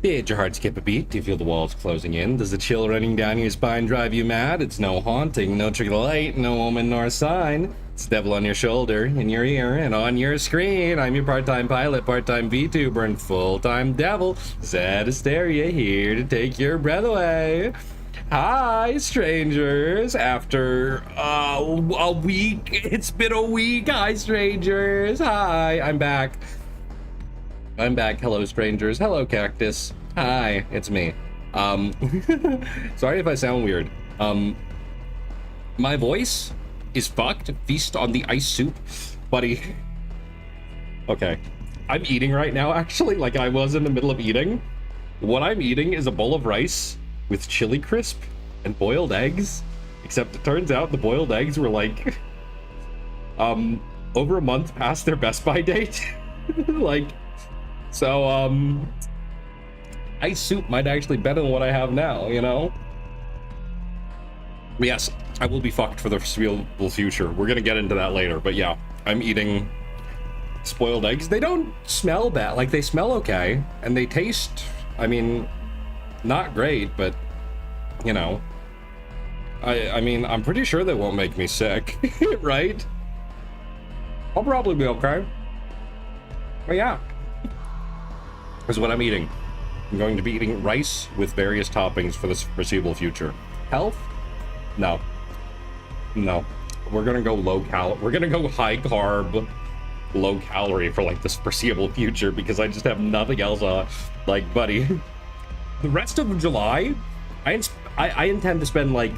Did your heart skip a beat? Do you feel the walls closing in? Does the chill running down your spine drive you mad? It's no haunting, no trick of the light, no omen nor sign. It's devil on your shoulder, in your ear, and on your screen. I'm your part-time pilot, part-time Vtuber, and full-time devil, Zett Asteria, here to take your breath away. Hi, strangers. After a week, it's been a week. Hi, strangers. Hi, I'm back. Hello, strangers. Hello, cactus. Hi, it's me. Sorry if I sound weird. My voice is fucked. Feast on the ice soup, buddy. Okay, I'm eating right now, actually, like I was in the middle of eating. What I'm eating is a bowl of rice with chili crisp and boiled eggs, except it turns out the boiled eggs were like over a month past their Best By date. So ice soup might actually be better than what I have now, you know? Yes, I will be fucked for the foreseeable future. We're gonna get into that later, but yeah, I'm eating spoiled eggs. They don't smell bad, like they smell okay, and they taste, I mean, not great, but you know, I mean, I'm pretty sure they won't make me sick, right? I'll probably be okay. But yeah, here's what I'm eating. I'm going to be eating rice with various toppings for the foreseeable future. Health? No. We're gonna go we're gonna go high carb, low calorie for like this foreseeable future because I just have nothing else like, buddy. The rest of July, I intend to spend like,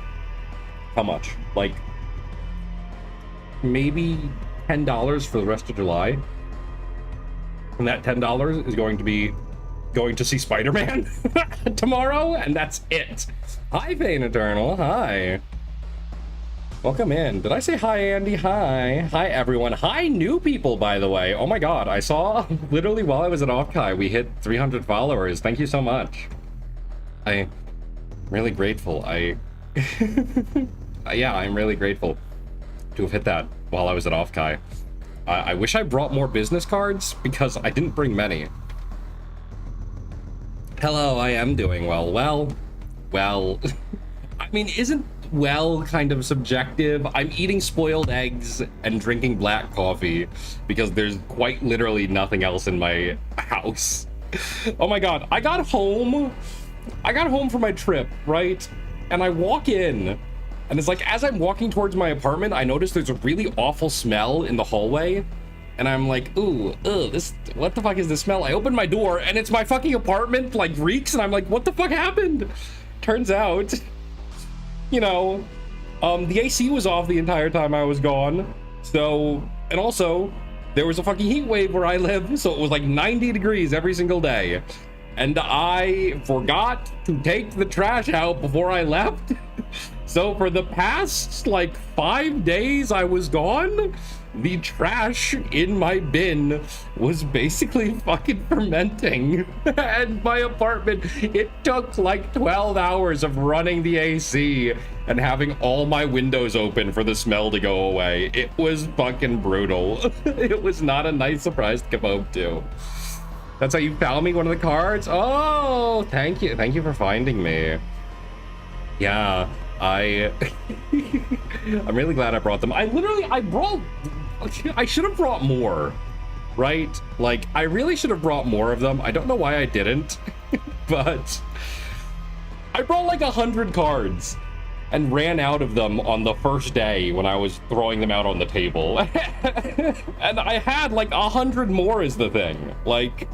how much? Like, maybe $10 for the rest of July. And that $10 is going to be going to see Spider-Man tomorrow, and that's it. Hi, Pain Eternal. Hi. Welcome in. Did I say hi, Andy? Hi. Hi, everyone. Hi, new people, by the way. Oh my god, I saw literally while I was at OffKai, we hit 300 followers. Thank you so much. I'm really grateful. Yeah, I'm really grateful to have hit that while I was at OffKai. I wish I brought more business cards because I didn't bring many. Hello, I am doing well. Well, I mean, isn't well kind of subjective? I'm eating spoiled eggs and drinking black coffee because there's quite literally nothing else in my house. Oh my god, I got home from my trip, right? And I walk in, and it's like, as I'm walking towards my apartment, I notice there's a really awful smell in the hallway. And I'm like, ooh, what the fuck is this smell? I open my door, and it's my fucking apartment, like, reeks, and I'm like, what the fuck happened? Turns out, you know, the AC was off the entire time I was gone. So, and also, there was a fucking heat wave where I live, so it was like 90 degrees every single day. And I forgot to take the trash out before I left. So for the past like 5 days I was gone, the trash in my bin was basically fucking fermenting. And my apartment, it took like 12 hours of running the AC and having all my windows open for the smell to go away. It was fucking brutal. It was not a nice surprise to come home to. That's how you found me, one of the cards? Oh, thank you. Thank you for finding me. Yeah, I'm really glad I brought them. I should have brought more, right? Like, I really should have brought more of them. I don't know why I didn't, but I brought like 100 cards and ran out of them on the first day when I was throwing them out on the table. And I had like 100 more is the thing. Like,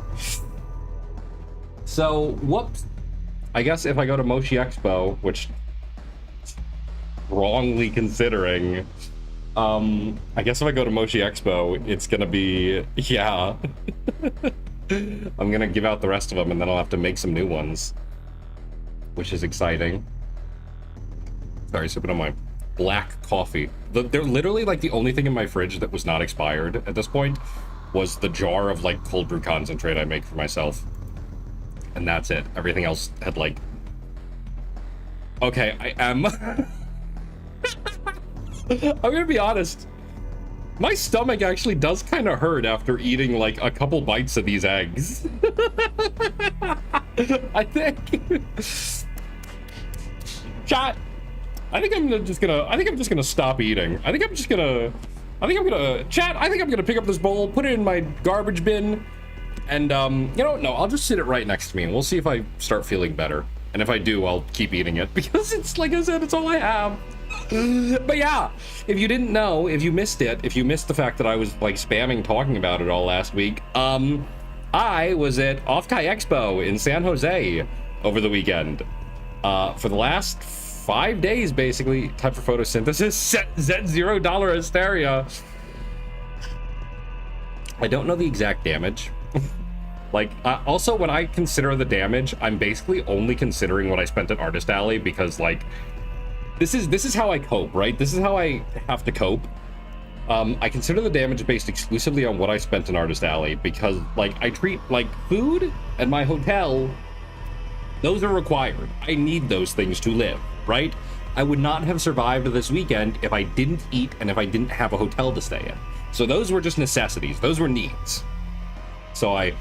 so, whoops. I guess if I go to Moshi Expo, which, wrongly considering, I guess if I go to Moshi Expo, it's gonna be, yeah. I'm gonna give out the rest of them and then I'll have to make some new ones, which is exciting. Sorry, sipping on my black coffee. They're literally like the only thing in my fridge that was not expired at this point was the jar of like cold brew concentrate I make for myself. And that's it. Everything else had like... Okay, I am... I'm gonna be honest. My stomach actually does kind of hurt after eating like a couple bites of these eggs. I think. Chat. I think I'm just gonna stop eating. Chat. I think I'm gonna pick up this bowl, put it in my garbage bin, and you know, no, I'll just sit it right next to me, and we'll see if I start feeling better. And if I do, I'll keep eating it because it's, like I said, it's all I have. But yeah, if you didn't know, if you missed it, if you missed the fact that I was like spamming talking about it all last week, I was at OffKai Expo in San Jose over the weekend. For the last 5 days, basically. Time for photosynthesis. Zett Asteria. I don't know the exact damage. Like, also, when I consider the damage, I'm basically only considering what I spent at Artist Alley because, like, this is how I cope, right? This is how I have to cope. I consider the damage based exclusively on what I spent in Artist Alley because, like, I treat, like, food and my hotel, those are required. I need those things to live, right? I would not have survived this weekend if I didn't eat and if I didn't have a hotel to stay in. So those were just necessities. Those were needs. So I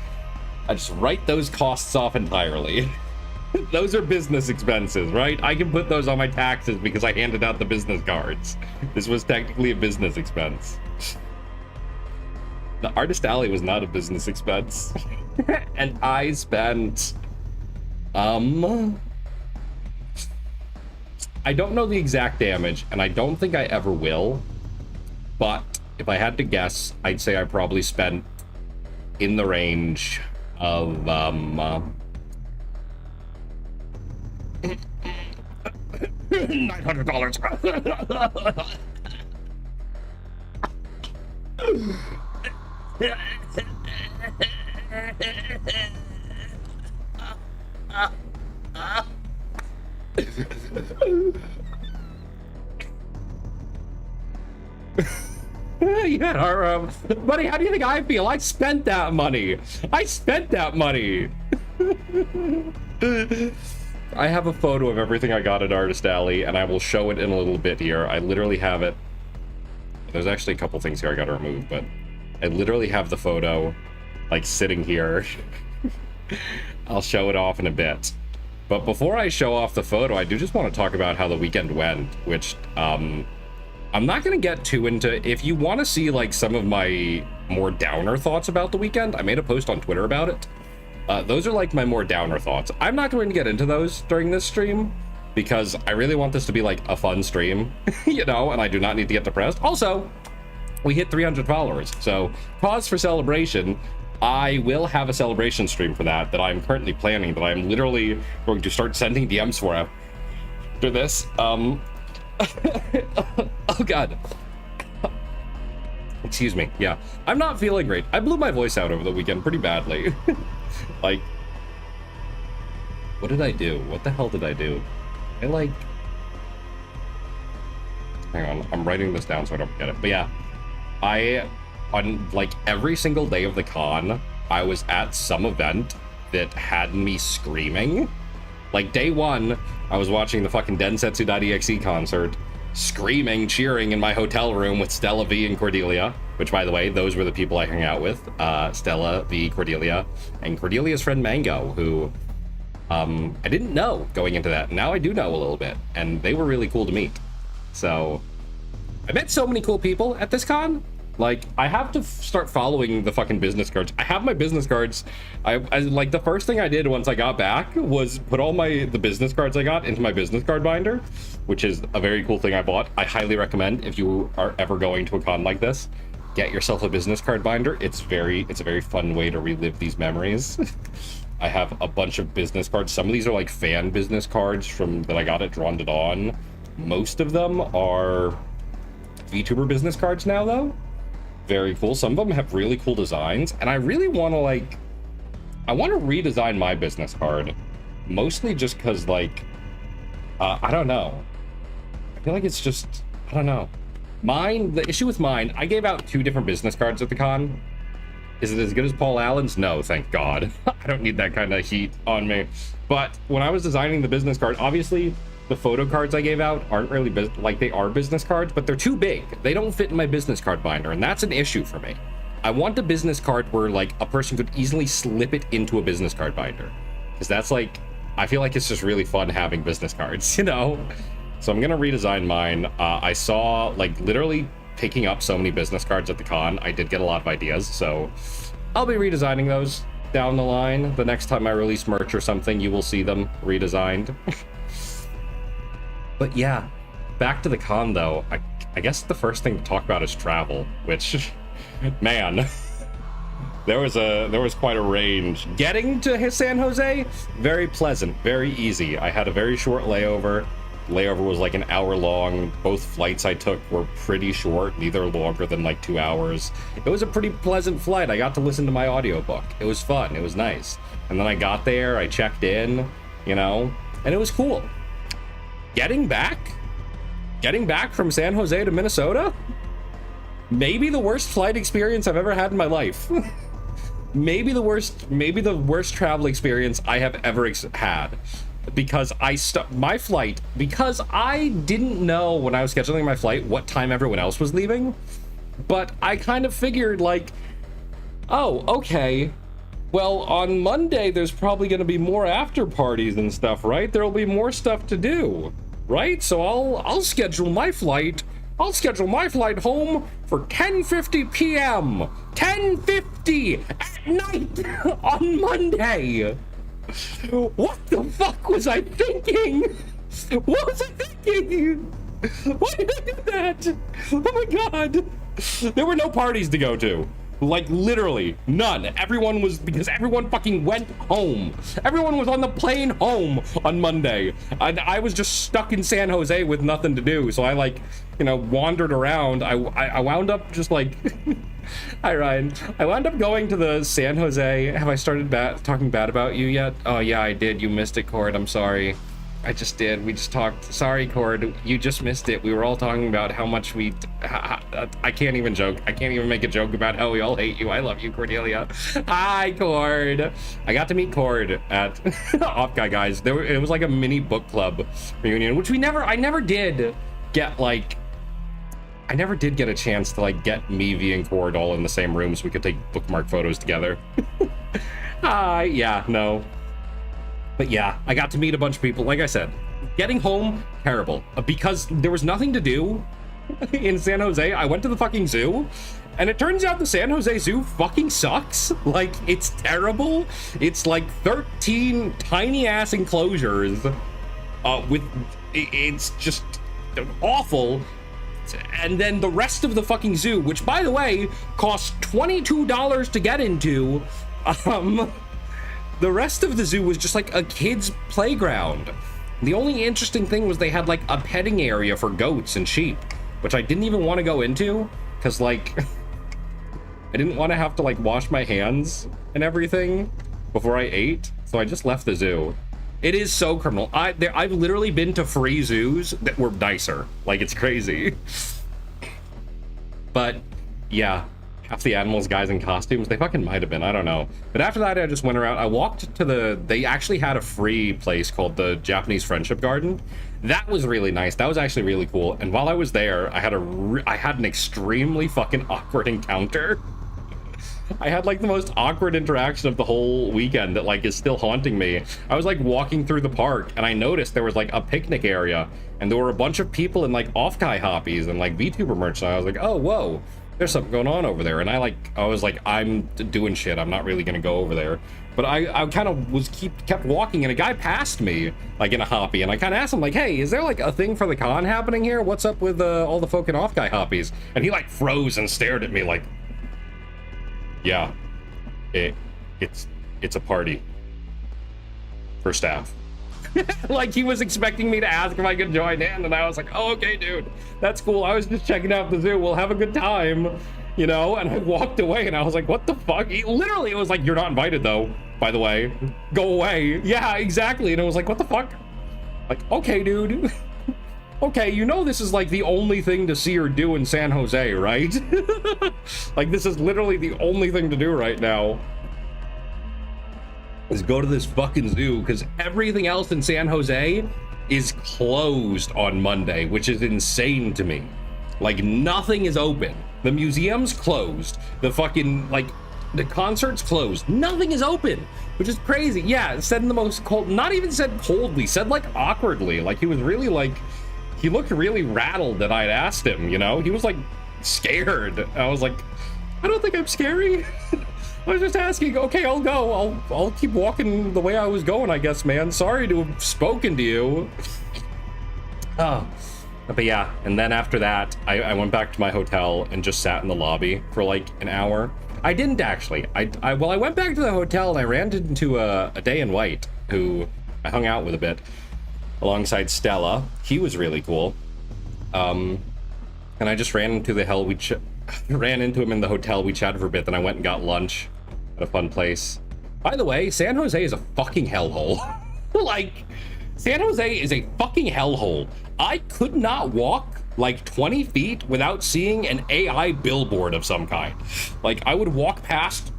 just write those costs off entirely. Those are business expenses, right? I can put those on my taxes because I handed out the business cards. This was technically a business expense. The Artist Alley was not a business expense. And I spent... I don't know the exact damage, and I don't think I ever will. But if I had to guess, I'd say I probably spent in the range of $900. Yeah, buddy, how do you think I feel? I spent that money. I have a photo of everything I got at Artist Alley, and I will show it in a little bit here. I literally have it. There's actually a couple things here I gotta remove, but I literally have the photo, like, sitting here. I'll show it off in a bit. But before I show off the photo, I do just want to talk about how the weekend went, which, I'm not going to get too into... If you want to see, like, some of my more downer thoughts about the weekend, I made a post on Twitter about it. Those are, like, my more downer thoughts. I'm not going to get into those during this stream, because I really want this to be, like, a fun stream, you know, and I do not need to get depressed. Also, we hit 300 followers, so pause for celebration. I will have a celebration stream for that I'm currently planning, that I'm literally going to start sending DMs for after this. Oh god. Excuse me. Yeah, I'm not feeling great. I blew my voice out over the weekend pretty badly. Like, what did I do? What the hell did I do? Hang on, I'm writing this down so I don't forget it. But yeah, on like every single day of the con, I was at some event that had me screaming. Like day one, I was watching the fucking Densetsu.exe concert, screaming, cheering in my hotel room with Stella V and Cordelia, which, by the way, those were the people I hung out with. Stella V, Cordelia, and Cordelia's friend Mango, who I didn't know going into that. Now I do know a little bit, and they were really cool to meet. So I met so many cool people at this con. Like, I have to start following the fucking business cards. I have my business cards. I like, the first thing I did once I got back was put all the business cards I got into my business card binder, which is a very cool thing I bought. I highly recommend, if you are ever going to a con like this, get yourself a business card binder. It's a very fun way to relive these memories. I have a bunch of business cards. Some of these are like fan business cards that I got at Drawn to Dawn. Most of them are VTuber business cards now, though. Very cool. Some of them have really cool designs, and I really want to I want to redesign my business card, mostly just because, like, I don't know. I feel like it's just, I don't know. The issue with mine, I gave out 2 different business cards at the con. Is it as good as Paul Allen's? No, thank God. I don't need that kind of heat on me. But when I was designing the business card, obviously, the photo cards I gave out aren't really like, they are business cards, but they're too big. They don't fit in my business card binder, and that's an issue for me. I want a business card where like a person could easily slip it into a business card binder, because that's like, I feel like it's just really fun having business cards, you know? So I'm gonna redesign mine. I saw like literally picking up so many business cards at the con. I did get a lot of ideas, so I'll be redesigning those down the line. The next time I release merch or something, you will see them redesigned. But yeah, back to the con though. I guess the first thing to talk about is travel, which, man, there was quite a range. Getting to San Jose, very pleasant, very easy. I had a very short layover. Layover was like an hour long. Both flights I took were pretty short, neither longer than like 2 hours. It was a pretty pleasant flight. I got to listen to my audiobook. It was fun, it was nice. And then I got there, I checked in, you know, and it was cool. Getting back from San Jose to Minnesota, maybe the worst flight experience I've ever had in my life. maybe the worst travel experience I have ever had. Because my flight, because I didn't know when I was scheduling my flight what time everyone else was leaving, but I kind of figured like, oh, okay, well, on Monday there's probably going to be more after parties and stuff, right? There'll be more stuff to do, right? So I'll schedule my flight home for 10:50 p.m. 10:50 at night on Monday. What the fuck was I thinking? What was I thinking? Why did I do that? Oh my god. There were no parties to go to. Like, literally, none. Because everyone fucking went home. Everyone was on the plane home on Monday. And I was just stuck in San Jose with nothing to do. So I, like, you know, wandered around. I wound up just, like... Hi, Ryan. I wound up going to the San Jose... Have I started talking bad about you yet? Oh, yeah, I did. You missed it, Cord. I'm sorry. I just did. We just talked. Sorry, Cord. You just missed it. We were all talking about how much we... I can't even joke. I can't even make a joke about how we all hate you. I love you, Cordelia. Hi, Cord. I got to meet Cord at OffKai, guys. It was like a mini book club reunion, which I never did get, like... I never did get a chance to, like, get me, V, and Cord all in the same room so we could take bookmark photos together. Yeah, no. But yeah, I got to meet a bunch of people. Like I said, getting home, terrible. Because there was nothing to do in San Jose. I went to the fucking zoo, and it turns out the San Jose Zoo fucking sucks. Like, it's terrible. It's like 13 tiny-ass enclosures it's just awful. And then the rest of the fucking zoo, which, by the way, costs $22 to get into, the rest of the zoo was just like a kid's playground. The only interesting thing was they had like a petting area for goats and sheep, which I didn't even want to go into because, like, I didn't want to have to, like, wash my hands and everything before I ate, so I just left the zoo. It is so criminal. I've literally been to free zoos that were nicer. Like, it's crazy. But yeah, half the animals, guys in costumes, they fucking might have been, I don't know. But after that, I just went around. I walked to they actually had a free place called the Japanese Friendship Garden. That was really nice. That was actually really cool. And while I was there, I had an extremely fucking awkward encounter. I had like the most awkward interaction of the whole weekend that, like, is still haunting me. I was like walking through the park and I noticed there was like a picnic area and there were a bunch of people in like OffKai hoppies and like Vtuber merch, and I was like, oh, whoa, there's something going on over there. And I was like, I'm doing shit, I'm not really gonna go over there. But I kind of kept walking, and a guy passed me like in a hoppy, and I kind of asked him like, hey, is there like a thing for the con happening here? What's up with all the folk in OffKai hoppies? And he like froze and stared at me like, yeah, it's a party for staff. Like, he was expecting me to ask if I could join in, and I was like, oh, okay, dude, that's cool. I was just checking out the zoo. We'll have a good time, you know? And I walked away, and I was like, what the fuck? It was like, you're not invited, though, by the way. Go away. Yeah, exactly. And it was like, what the fuck? Like, okay, dude. Okay, you know this is like the only thing to see or do in San Jose, right? Like, this is literally the only thing to do right now, is go to this fucking zoo, because everything else in San Jose is closed on Monday, which is insane to me. Like, nothing is open. The museum's closed. The fucking, like, the concert's closed. Nothing is open, which is crazy. Yeah, it said in the most cold, not even said coldly, said like awkwardly. Like, he was really like, he looked really rattled that I'd asked him, you know? He was like scared. I was like, I don't think I'm scary. I was just asking, okay, I'll go. I'll keep walking the way I was going, I guess, man. Sorry to have spoken to you. Oh. But yeah, and then after that, I went back to my hotel and just sat in the lobby for like an hour. I didn't actually. I went back to the hotel and I ran into a day in white who I hung out with a bit alongside Stella. He was really cool. And I just ran into ran into him in the hotel. We chatted for a bit, then I went and got lunch at a fun place. By the way, San Jose is a fucking hellhole. Like, San Jose is a fucking hellhole. I could not walk like 20 feet without seeing an AI billboard of some kind. Like, I would walk past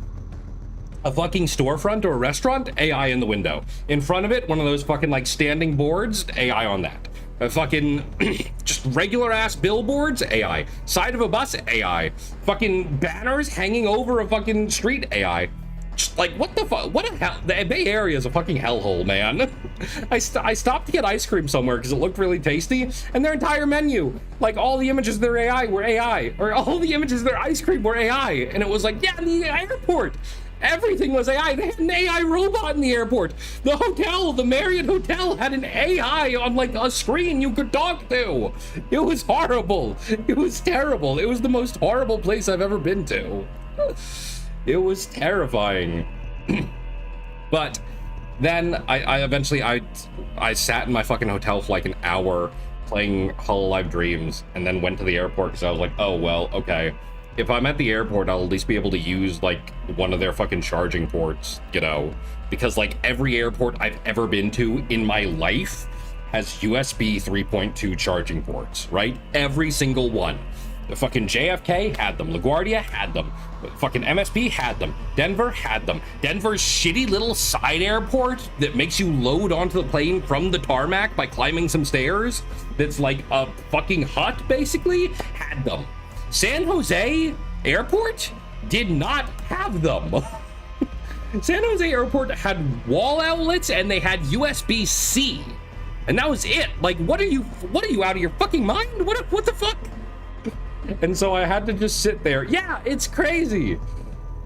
a fucking storefront or a restaurant, AI in the window. In front of it, one of those fucking like standing boards, AI on that. A fucking just regular ass billboards, AI. Side of a bus, AI. Fucking banners hanging over a fucking street, AI. Just like, what the fuck? What a hell? The Bay Area is a fucking hellhole, man. I stopped to get ice cream somewhere because it looked really tasty, and their entire menu, like all the images of their AI were AI, or all the images of their ice cream were AI, and it was like, yeah, the airport. Everything was AI. They had an AI robot in the airport. The hotel, the Marriott Hotel, had an AI on like a screen you could talk to. It was horrible. It was terrible. It was the most horrible place I've ever been to. It was terrifying. But then I eventually sat in my fucking hotel for like an hour playing Hololive Dreams, and then went to the airport because I was like, oh well, okay. If I'm at the airport, I'll at least be able to use like one of their fucking charging ports, you know, because like every airport I've ever been to in my life has USB 3.2 charging ports, right? Every single one. The fucking JFK had them. LaGuardia had them. Fucking MSP had them. Denver had them. Denver's shitty little side airport that makes you load onto the plane from the tarmac by climbing some stairs, that's like a fucking hut basically, had them. San Jose Airport did not have them. San Jose Airport had wall outlets and they had USB-C, and that was it. Like, what are you out of your fucking mind? What the fuck? And so I had to just sit there. Yeah, it's crazy.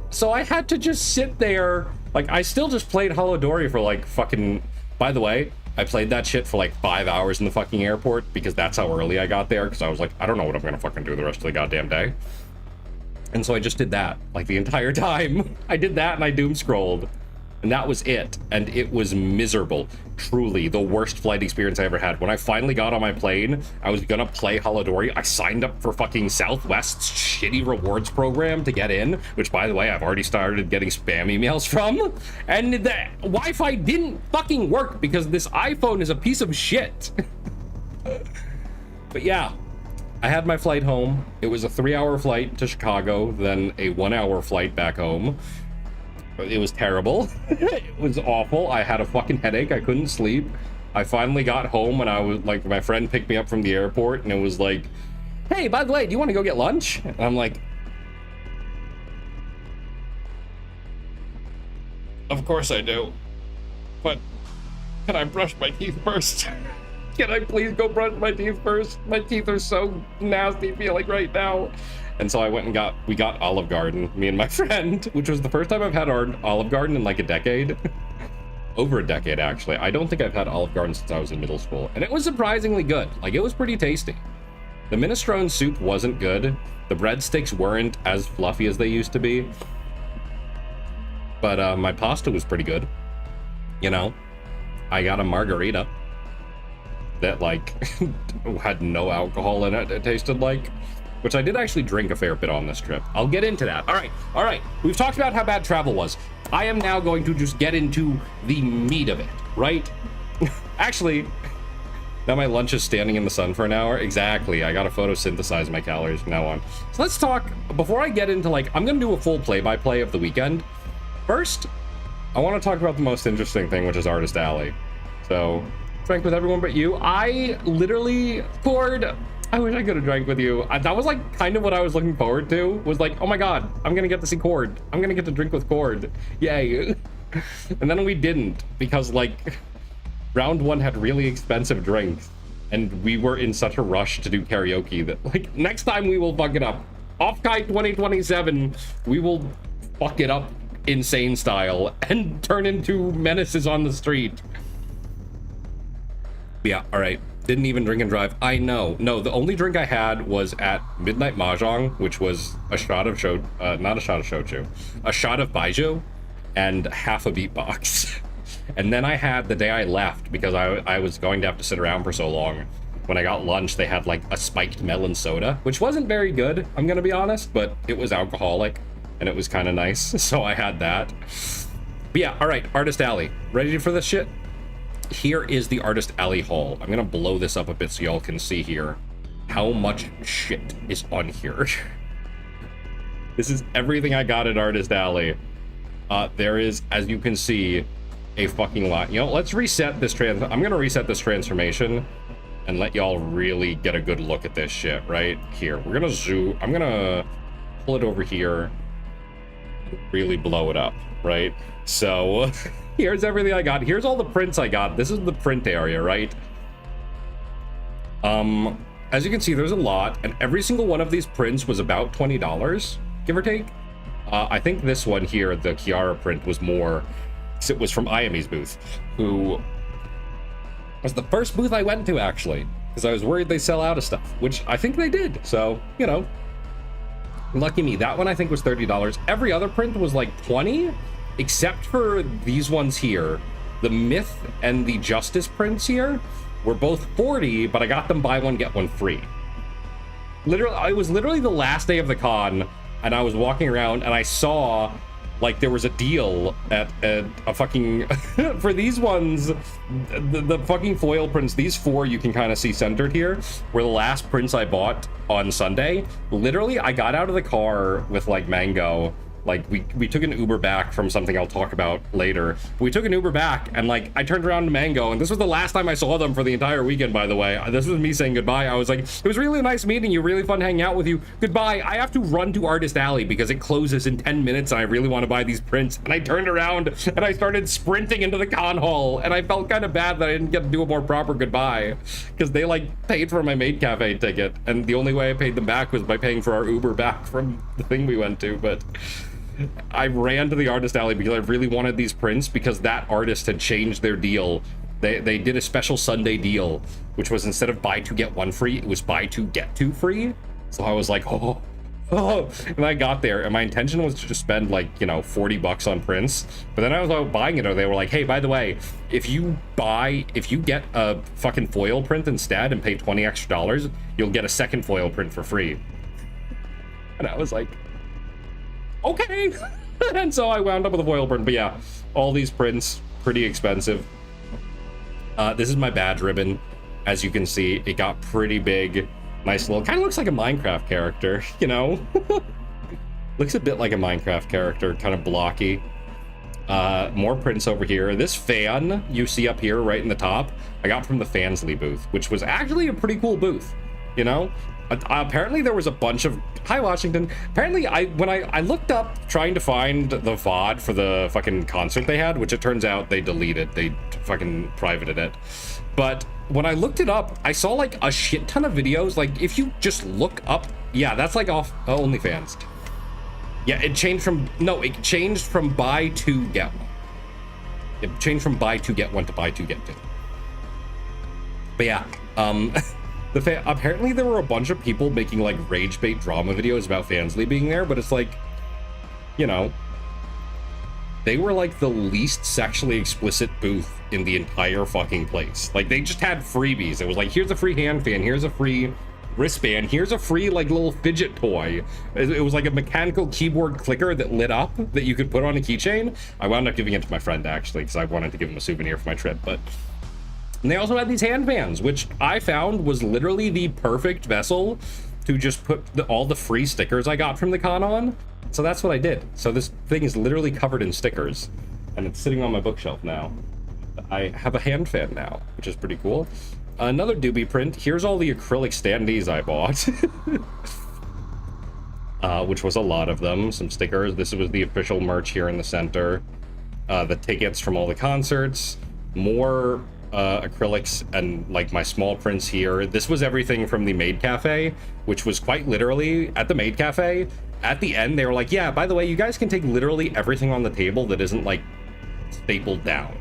So I had to just sit there. Like, I still just played Holodori for like fucking, by the way, I played that shit for like 5 hours in the fucking airport because that's how early I got there, because I was like, I don't know what I'm gonna fucking do the rest of the goddamn day. And so I just did that like the entire time. I did that and I doom scrolled, and that was it. And it was miserable. Truly the worst flight experience I ever had. When I finally got on my plane, I was gonna play Holodori. I signed up for fucking Southwest's shitty rewards program to get in, which by the way, I've already started getting spam emails from. And the Wi-Fi didn't fucking work because this iPhone is a piece of shit. But yeah, I had my flight home. It was a 3-hour flight to Chicago, then a 1-hour flight back home. It was terrible. It was awful. I had a fucking headache. I couldn't sleep. I finally got home and I was like, my friend picked me up from the airport and it was like, hey, by the way, do you want to go get lunch? And I'm like, of course I do. But can I brush my teeth first? Can I please go brush my teeth first? My teeth are so nasty feeling right now. And so I went and we got Olive Garden, me and my friend, which was the first time I've had our Olive Garden in like a decade. Over a decade, actually. I don't think I've had Olive Garden since I was in middle school. And it was surprisingly good. Like, it was pretty tasty. The minestrone soup wasn't good. The breadsticks weren't as fluffy as they used to be. But my pasta was pretty good. You know, I got a margarita that like had no alcohol in it, it tasted like. Which I did actually drink a fair bit on this trip. I'll get into that. All right. We've talked about how bad travel was. I am now going to just get into the meat of it, right? Actually, now my lunch is standing in the sun for an hour. Exactly. I gotta photosynthesize my calories from now on. So let's talk, before I get into like, I'm gonna do a full play-by-play of the weekend. First, I want to talk about the most interesting thing, which is Artist Alley. So Drank with everyone but you. I literally, Cord, I wish I could have drank with you. That was like kind of what I was looking forward to, was like, oh my god, I'm gonna get to see Cord. I'm gonna get to drink with Cord. Yay. And then we didn't, because like round one had really expensive drinks and we were in such a rush to do karaoke that like next time we will fuck it up. OffKai 2027, we will fuck it up insane style and turn into menaces on the street. Yeah, all right. Didn't even drink and drive. I know. No, the only drink I had was at Midnight Mahjong, which was a shot of not a shot of shochu, a shot of baijiu and half a beatbox. And then I had, the day I left, because I was going to have to sit around for so long, when I got lunch, they had like a spiked melon soda, which wasn't very good, I'm gonna be honest, but it was alcoholic and it was kind of nice. So I had that. But yeah, all right, Artist Alley. Ready for this shit? Here is the Artist Alley haul. I'm gonna blow this up a bit so y'all can see here how much shit is on here. This is everything I got at Artist Alley. There is, as you can see, a fucking lot. You know, let's reset this I'm gonna reset this transformation and let y'all really get a good look at this shit right here. We're gonna zoom. I'm gonna pull it over here and really blow it up, right? So here's everything I got. Here's all the prints I got. This is the print area, right? As you can see, there's a lot, and every single one of these prints was about $20, give or take. I think this one here, the Kiara print, was more, because it was from Ayami's booth, who was the first booth I went to, actually, because I was worried they sell out of stuff, which I think they did. So, you know, lucky me. That one I think was $30. Every other print was like 20, except for these ones here. The Myth and the Justice prints here were both 40, but I got them buy one, get one free. Literally, it was literally the last day of the con, and I was walking around and I saw like there was a deal at a fucking for these ones, the fucking foil prints, these four you can kind of see centered here, were the last prints I bought on Sunday. Literally, I got out of the car with like Mango, like we took an Uber back from something I'll talk about later. We took an Uber back, and like I turned around to Mango, and this was the last time I saw them for the entire weekend, by the way. This was me saying goodbye. I was like, it was really nice meeting you, really fun hanging out with you. Goodbye. I have to run to Artist Alley because it closes in 10 minutes and I really want to buy these prints. And I turned around and I started sprinting into the con hall, and I felt kind of bad that I didn't get to do a more proper goodbye because they like paid for my Maid Cafe ticket, and the only way I paid them back was by paying for our Uber back from the thing we went to. But I ran to the Artist Alley because I really wanted these prints, because that artist had changed their deal. They did a special Sunday deal, which was instead of buy two get one free, it was buy two get two free. So I was like, oh. And I got there, and my intention was to just spend like, you know, $40 on prints. But then I was out buying it, or they were like, hey, by the way, if you get a fucking foil print instead and pay $20 extra, you'll get a second foil print for free. And I was like, okay. And so I wound up with a foil print. But yeah, all these prints, pretty expensive. This is my badge ribbon. As you can see, it got pretty big. Nice little, kind of looks like a Minecraft character, you know? Looks a bit like a Minecraft character, kind of blocky. More prints over here. This fan you see up here right in the top, I got from the Fansly booth, which was actually a pretty cool booth, you know? Apparently there was a bunch of, hi Washington, apparently when I looked up trying to find the VOD for the fucking concert they had, which it turns out they deleted, they fucking privated it, but when I looked it up, I saw like a shit ton of videos. Like if you just look up, yeah, that's like off OnlyFans. Yeah, it changed from buy two get one. It changed from buy two get one to buy two get two. But yeah, apparently there were a bunch of people making like rage bait drama videos about Fansly being there, but it's like, you know, they were like the least sexually explicit booth in the entire fucking place. Like they just had freebies. It was like, here's a free hand fan, here's a free wristband, here's a free like little fidget toy. It was like a mechanical keyboard clicker that lit up that you could put on a keychain. I wound up giving it to my friend actually because I wanted to give him a souvenir for my trip. But and they also had these hand fans, which I found was literally the perfect vessel to just put all the free stickers I got from the con on. So that's what I did. So this thing is literally covered in stickers, and it's sitting on my bookshelf now. I have a hand fan now, which is pretty cool. Another doobie print. Here's all the acrylic standees I bought. Which was a lot of them. Some stickers. This was the official merch here in the center. The tickets from all the concerts. More acrylics and like my small prints here. This was everything from the Maid Cafe, which was quite literally at the Maid Cafe. At the end, they were like, yeah, by the way, you guys can take literally everything on the table that isn't like stapled down,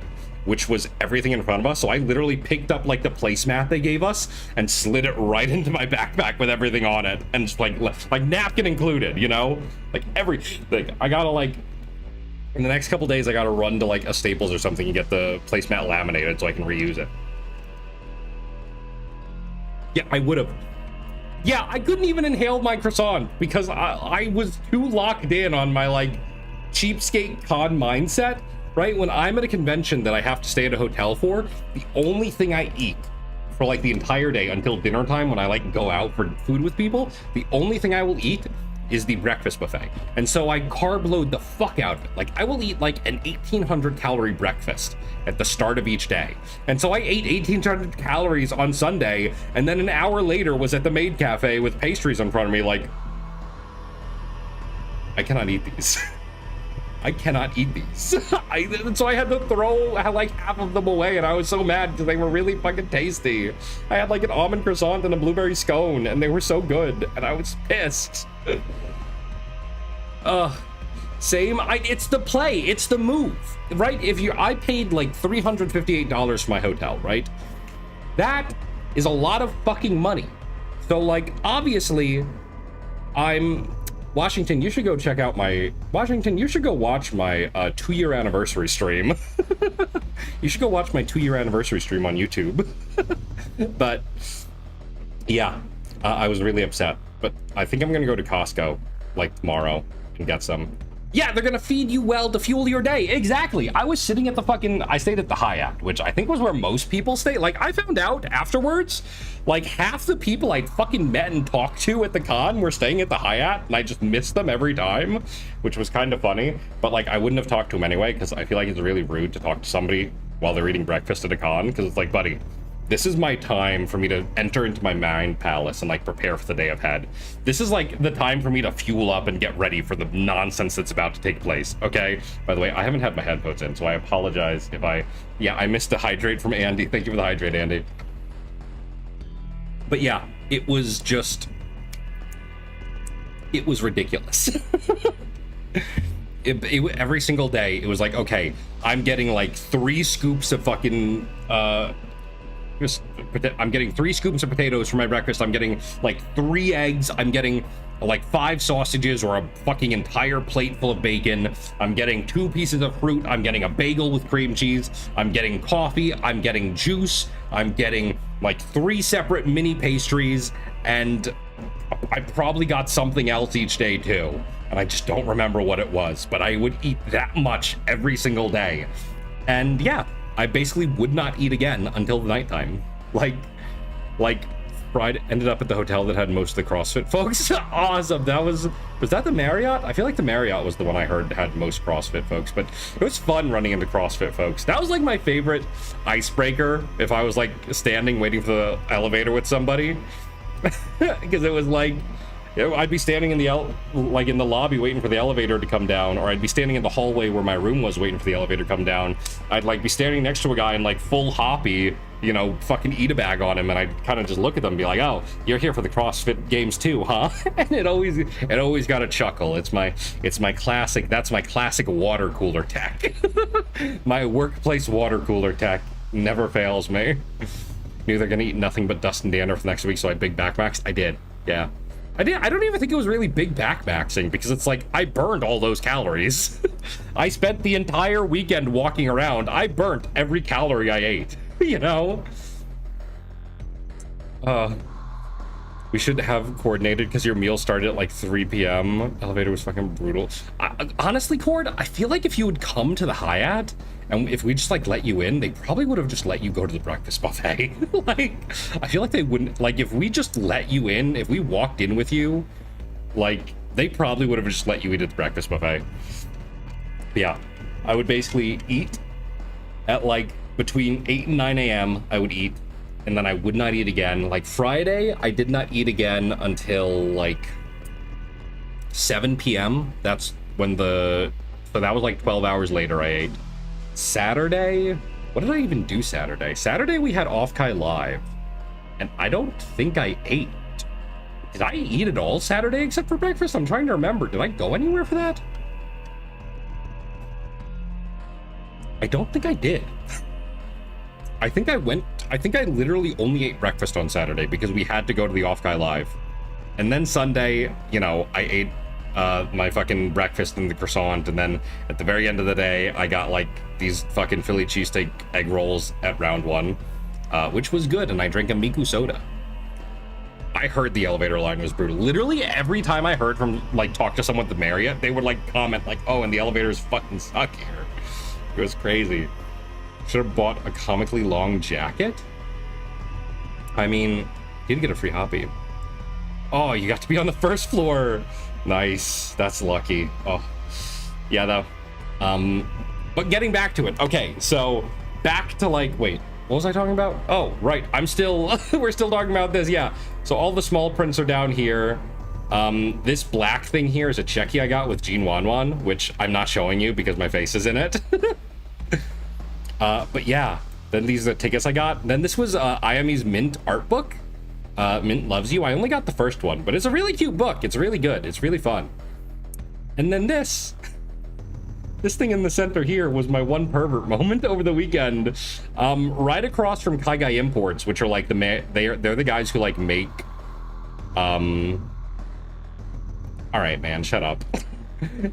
which was everything in front of us. So I literally picked up like the placemat they gave us and slid it right into my backpack with everything on it, and just like napkin included, you know, like everything. I gotta like, in the next couple days, I gotta run to like a Staples or something and get the placemat laminated so I can reuse it. Yeah, I would have. Yeah, I couldn't even inhale my croissant because I was too locked in on my like cheapskate con mindset. Right, when I'm at a convention that I have to stay at a hotel for, the only thing I eat for like the entire day until dinner time, when I like go out for food with people, the only thing I will eat is the breakfast buffet. And so I carb load the fuck out of it. Like I will eat like an 1,800 calorie breakfast at the start of each day. And so I ate 1,800 calories on Sunday, and then an hour later was at the Maid Cafe with pastries in front of me. Like, I cannot eat these. I cannot eat these. So I had to throw like half of them away, and I was so mad because they were really fucking tasty. I had like an almond croissant and a blueberry scone, and they were so good, and I was pissed. Same. It's the play. It's the move, right? I paid like $358 for my hotel, right? That is a lot of fucking money. So like, obviously, Washington, you should go check out you should go watch my 2-year anniversary stream. You should go watch my 2-year anniversary stream on YouTube. But yeah, I was really upset. But I think I'm gonna go to Costco like tomorrow and get some. Yeah, they're gonna feed you well to fuel your day. Exactly. I was sitting at I stayed at the Hyatt, which I think was where most people stay. Like, I found out afterwards, like half the people I fucking met and talked to at the con were staying at the Hyatt, and I just missed them every time, which was kind of funny. But like, I wouldn't have talked to them anyway, because I feel like it's really rude to talk to somebody while they're eating breakfast at a con, because it's like, buddy, this is my time for me to enter into my mind palace and like prepare for the day ahead. This is like the time for me to fuel up and get ready for the nonsense that's about to take place. Okay. By the way, I haven't had my headphones in, so I apologize if I missed the hydrate from Andy. Thank you for the hydrate, Andy. But yeah, it was ridiculous. Every single day, it was like, okay, I'm getting like 3 scoops of fucking I'm getting 3 scoops of potatoes for my breakfast. I'm getting like 3 eggs. I'm getting like 5 sausages or a fucking entire plate full of bacon. I'm getting 2 pieces of fruit. I'm getting a bagel with cream cheese. I'm getting coffee. I'm getting juice. I'm getting like 3 separate mini pastries, and I probably got something else each day too. And I just don't remember what it was, but I would eat that much every single day. And yeah, I basically would not eat again until the nighttime. Like Friday, ended up at the hotel that had most of the CrossFit folks. Awesome. Was that the Marriott? I feel like the Marriott was the one I heard had most CrossFit folks, but it was fun running into CrossFit folks. That was like my favorite icebreaker if I was like standing waiting for the elevator with somebody. Because it was like, I'd be standing in the lobby waiting for the elevator to come down, or I'd be standing in the hallway where my room was waiting for the elevator to come down. I'd like be standing next to a guy in like full hoppy, fucking eat a bag on him, and I'd kind of just look at them and be like, "Oh, you're here for the CrossFit Games too, huh?" And it always got a chuckle. It's my classic. That's my classic water cooler tech. My workplace water cooler tech never fails me. Knew they're gonna eat nothing but dust and dander for next week, so I big backpacks. I did, yeah. I don't even think it was really big backpacking, because it's like I burned all those calories. I spent the entire weekend walking around. I burnt every calorie I ate, We should have coordinated, because your meal started at like 3 p.m. Elevator was fucking brutal. Honestly, Cord, I feel like if you would come to the Hyatt, and if we just like let you in, they probably would have just let you go to the breakfast buffet. Like, I feel like they wouldn't, like, if we just let you in, if we walked in with you, like, they probably would have just let you eat at the breakfast buffet. But yeah, I would basically eat at like between 8 and 9 a.m. I would eat, and then I would not eat again. Like Friday, I did not eat again until like 7 p.m. That's when so that was like 12 hours later I ate. Saturday, what did I even do Saturday? Saturday we had OffKai live, and I don't think I ate. Did I eat at all Saturday except for breakfast? I'm trying to remember. Did I go anywhere for that? I don't think I did. I think I literally only ate breakfast on Saturday because we had to go to the OffKai live. And then Sunday, you know, I ate my fucking breakfast and the croissant, and then at the very end of the day, I got like these fucking Philly cheesesteak egg rolls at round one, which was good, and I drank a Miku soda. I heard the elevator line was brutal. Literally every time I heard from, like, talk to someone at the Marriott, they would like comment like, oh, and the elevators fucking suck here. It was crazy. Should have bought a comically long jacket. I mean, you did get a free hobby. Oh, you got to be on the first floor. Nice. That's lucky. Oh, yeah, though. But getting back to it. Okay, so back to like, wait, what was I talking about? Oh, right. I'm still, we're still talking about this. Yeah. So all the small prints are down here. This black thing here is a checky I got with Jean Wanwan, which I'm not showing you because my face is in it. But yeah, then these are the tickets I got. Then this was Ayami's Mint art book. Mint Loves You. I only got the first one, but it's a really cute book. It's really good. It's really fun. And then this thing in the center here was my one pervert moment over the weekend. Right across from Kaigai Imports, which are like they're the guys who like make all right, man, shut up.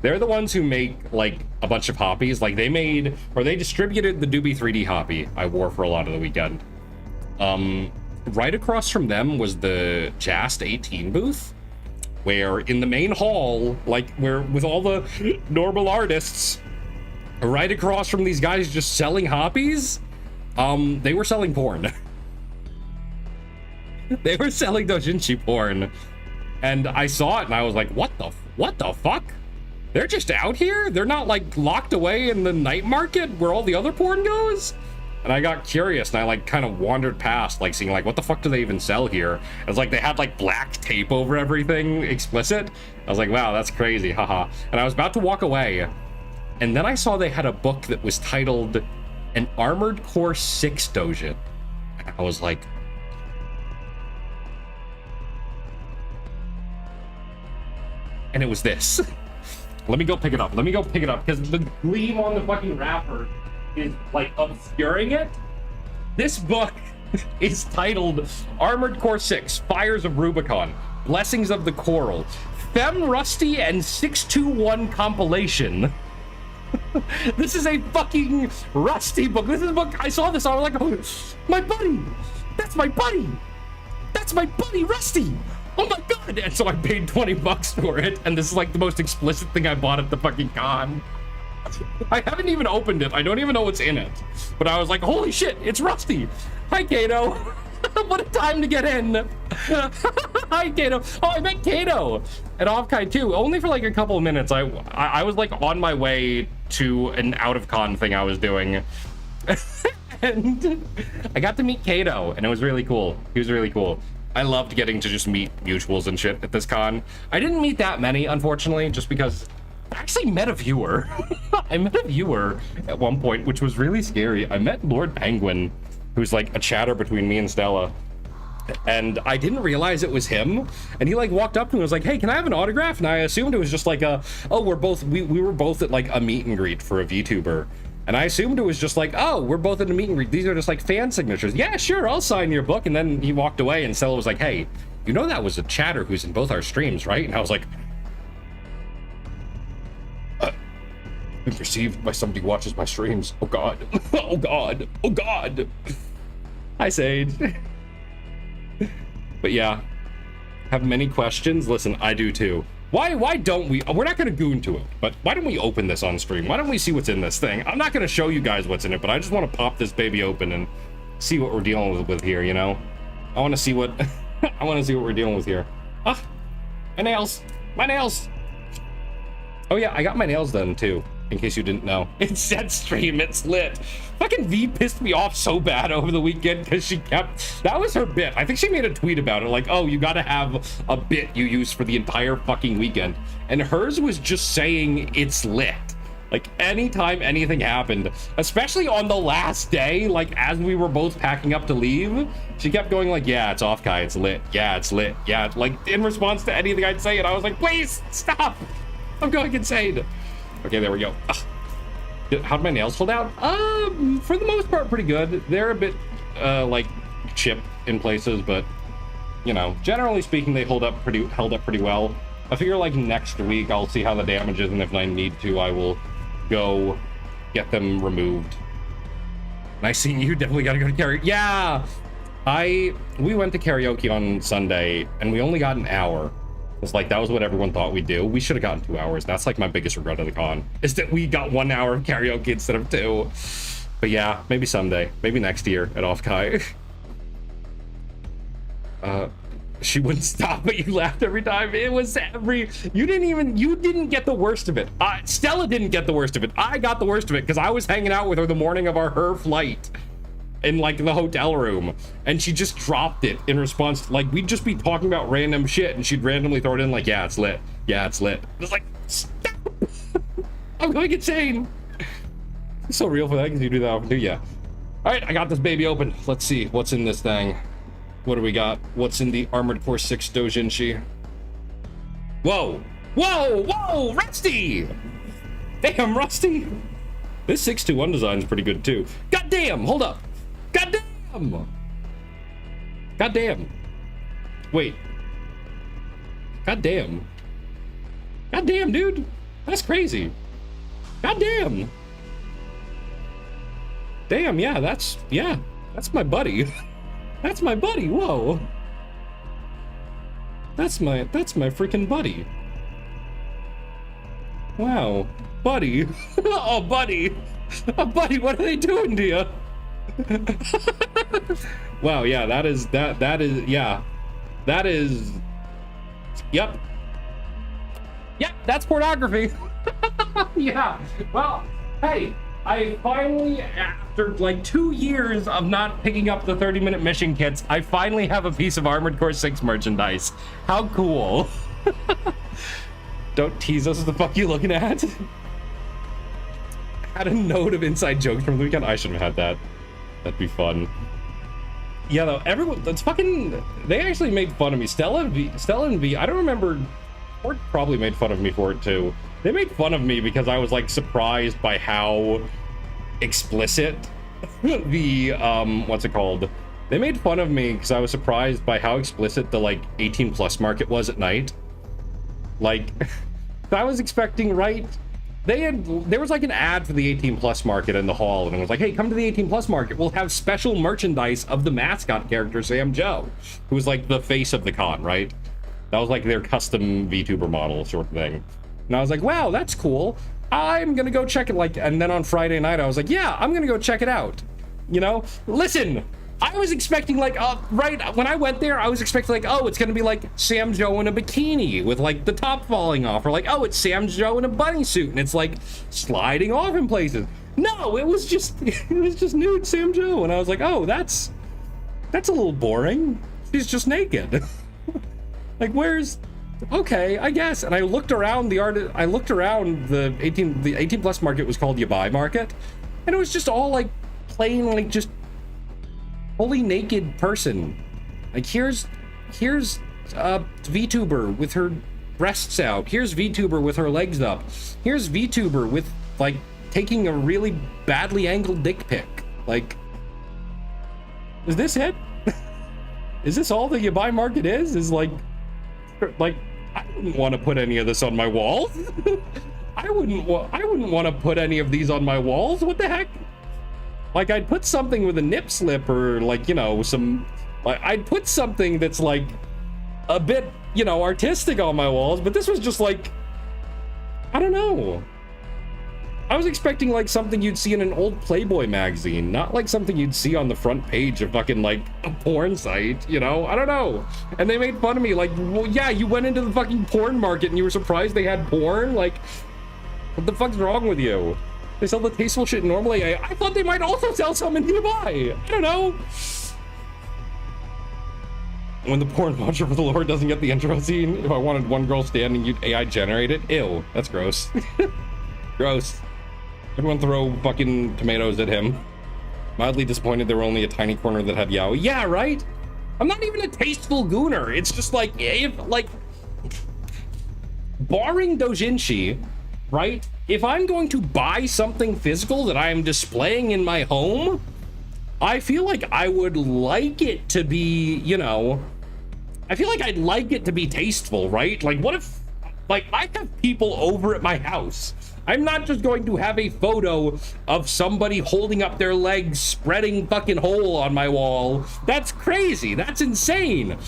They're the ones who make like a bunch of hoppies. Like they distributed the Doobie 3D hoppy I wore for a lot of the weekend. Right across from them was the Jast 18 booth, where in the main hall, like where with all the normal artists, right across from these guys just selling hoppies, they were selling porn. They were selling doujinshi porn. And I saw it and I was like, what the fuck? They're just out here? They're not like locked away in the night market where all the other porn goes? And I got curious and I like kind of wandered past, like seeing like, what the fuck do they even sell here? It was like they had like black tape over everything, explicit. I was like, wow, that's crazy, haha. And I was about to walk away, and then I saw they had a book that was titled An Armored Core 6 Doujin. And I was like, and it was this. Let me go pick it up because the gleam on the fucking wrapper is like obscuring it. This book is titled Armored Core 6 Fires of Rubicon, Blessings of the Coral, Fem Rusty and 621 compilation. This is a fucking Rusty book. This is a book. I saw this, I was like, oh, my buddy, that's my buddy Rusty. Oh my god. And so I paid $20 for it, and this is like the most explicit thing I bought at the fucking con. I haven't even opened it. I don't even know what's in it. But I was like, holy shit, it's Rusty. Hi, Kato. What a time to get in. Hi, Kato. Oh, I met Kato at OffKai too, only for like a couple of minutes. I was like on my way to an out of con thing I was doing. And I got to meet Kato, and it was really cool. He was really cool. I loved getting to just meet mutuals and shit at this con. I didn't meet that many, unfortunately, just because I actually met a viewer. I met a viewer at one point, which was really scary. I met Lord Penguin, who's like a chatter between me and Stella. And I didn't realize it was him. And he like walked up to me and was like, hey, can I have an autograph? And I assumed it was just like we were both at like a meet and greet for a VTuber. And I assumed it was just like, oh, we're both at a meet and greet. These are just like fan signatures. Yeah, sure, I'll sign your book. And then he walked away, and Stella was like, hey, you know that was a chatter who's in both our streams, right? And I was like, been perceived by somebody who watches my streams. Oh god. Oh god. Oh god. Hi, Sage. But yeah, have many questions. Listen, I do too. Why don't we? We're not gonna go into it, but why don't we open this on stream? Why don't we see what's in this thing? I'm not gonna show you guys what's in it, but I just want to pop this baby open and see what we're dealing with here, you know? I want to see what I want to see what we're dealing with here. Ah, my nails. Oh yeah, I got my nails done too. in case you didn't know. It's Zett stream, it's lit. Fucking V pissed me off so bad over the weekend because she kept, that was her bit. I think she made a tweet about it, like, oh, you gotta have a bit you use for the entire fucking weekend. And hers was just saying it's lit. Like, anytime anything happened, especially on the last day, like, as we were both packing up to leave, she kept going like, yeah, it's OffKai, it's lit. Yeah, it's lit. Yeah, like, in response to anything I'd say, and I was like, please, stop. I'm going insane. Okay, there we go. Ugh. How'd my nails hold out? For the most part, pretty good. They're a bit, like, chipped in places, but, you know, generally speaking, they held up pretty well. I figure, like, next week, I'll see how the damage is, and if I need to, I will go get them removed. Nice seeing you. Definitely gotta go to karaoke. Yeah, we went to karaoke on Sunday and we only got an hour. It's like, that was what everyone thought we'd do. We should have gotten 2 hours. That's like my biggest regret of the con, is that we got 1 hour of karaoke instead of 2. But yeah, maybe someday, maybe next year at OffKai. She wouldn't stop, but you laughed every time. It was you didn't get the worst of it. Stella didn't get the worst of it. I got the worst of it because I was hanging out with her the morning of her flight in like the hotel room, and she just dropped it in response to, like, we'd just be talking about random shit and she'd randomly throw it in like, yeah, it's lit. Yeah, it's lit. It was like, stop. I'm going insane. It's so real for that because you do that often too. Yeah. All right, I got this baby open. Let's see what's in this thing. What do we got? What's in the Armored Core 6 Dojinshi? Whoa! Whoa! Whoa! Rusty! Damn, Rusty! This 621 design is pretty good too. Goddamn! Hold up! Goddamn! Goddamn! Wait. Goddamn! Goddamn, dude! That's crazy! Goddamn! Damn, yeah, that's my buddy. That's my buddy, whoa. That's my freaking buddy. Wow, buddy. Oh, buddy. Oh, buddy, what are they doing to you? Wow, yeah, that is, yeah. That is, yep. Yep, that's pornography. Yeah, well, hey. I finally, after like 2 years of not picking up the 30-minute mission kits, I finally have a piece of Armored Core 6 merchandise. How cool. Don't tease us, what the fuck you looking at? Had a note of inside jokes from the weekend. I should have had that. That'd be fun. Yeah, though, everyone, that's fucking, they actually made fun of me. Stella and V, I don't remember, Ford probably made fun of me for it too. They made fun of me because I was like surprised by how explicit the what's it called? They made fun of me because I was surprised by how explicit the like 18+ market was at night. Like, I was expecting, right? There was like an ad for the 18+ market in the hall, and it was like, hey, come to the 18+ market. We'll have special merchandise of the mascot character Sam Joe, who was like the face of the con, right? That was like their custom VTuber model sort of thing. And I was like, wow, that's cool. I'm gonna go check it. Like, and then on Friday night, I was like, yeah, I'm gonna go check it out. You know, listen, I was expecting like, right when I went there, I was expecting like, oh, it's gonna be like Sam Joe in a bikini with like the top falling off, or like, oh, it's Sam Joe in a bunny suit and it's like sliding off in places. No, it was just nude Sam Joe, and I was like, oh, that's a little boring. She's just naked. Like, where's? Okay, I guess. And I looked around the 18+ market was called Yapping market, and it was just all like plain, like just fully naked person. Like, here's Vtuber with her breasts out. Here's Vtuber with her legs up. Here's Vtuber with like taking a really badly angled dick pic. Like, is this it? Is this all the Yapping market is? Is like I wouldn't want to put any of this on my walls. I wouldn't want to put any of these on my walls. What the heck? Like, I'd put something with a nip slip, or like, you know, I'd put something that's like a bit, you know, artistic on my walls, but this was just like, I don't know. I was expecting like something you'd see in an old Playboy magazine, not like something you'd see on the front page of fucking like a porn site, you know? I don't know. And they made fun of me like, well, yeah, you went into the fucking porn market and you were surprised they had porn? Like, What the fuck's wrong with you? They sell the tasteful shit normally. I thought they might also sell some in nearby. I don't know. When the porn watcher for the Lord doesn't get the intro scene, if I wanted one girl standing, you'd AI generate it. Ew, that's gross. Gross. Everyone throw fucking tomatoes at him. Mildly disappointed there were only a tiny corner that had yaoi. Yeah, right? I'm not even a tasteful gooner. It's just like, if, like, barring doujinshi, right? If I'm going to buy something physical that I am displaying in my home, I feel like I would like it to be, you know, I feel like I'd like it to be tasteful, right? Like, what if, like, I have people over at my house. I'm not just going to have a photo of somebody holding up their legs, spreading fucking hole on my wall. That's crazy. That's insane.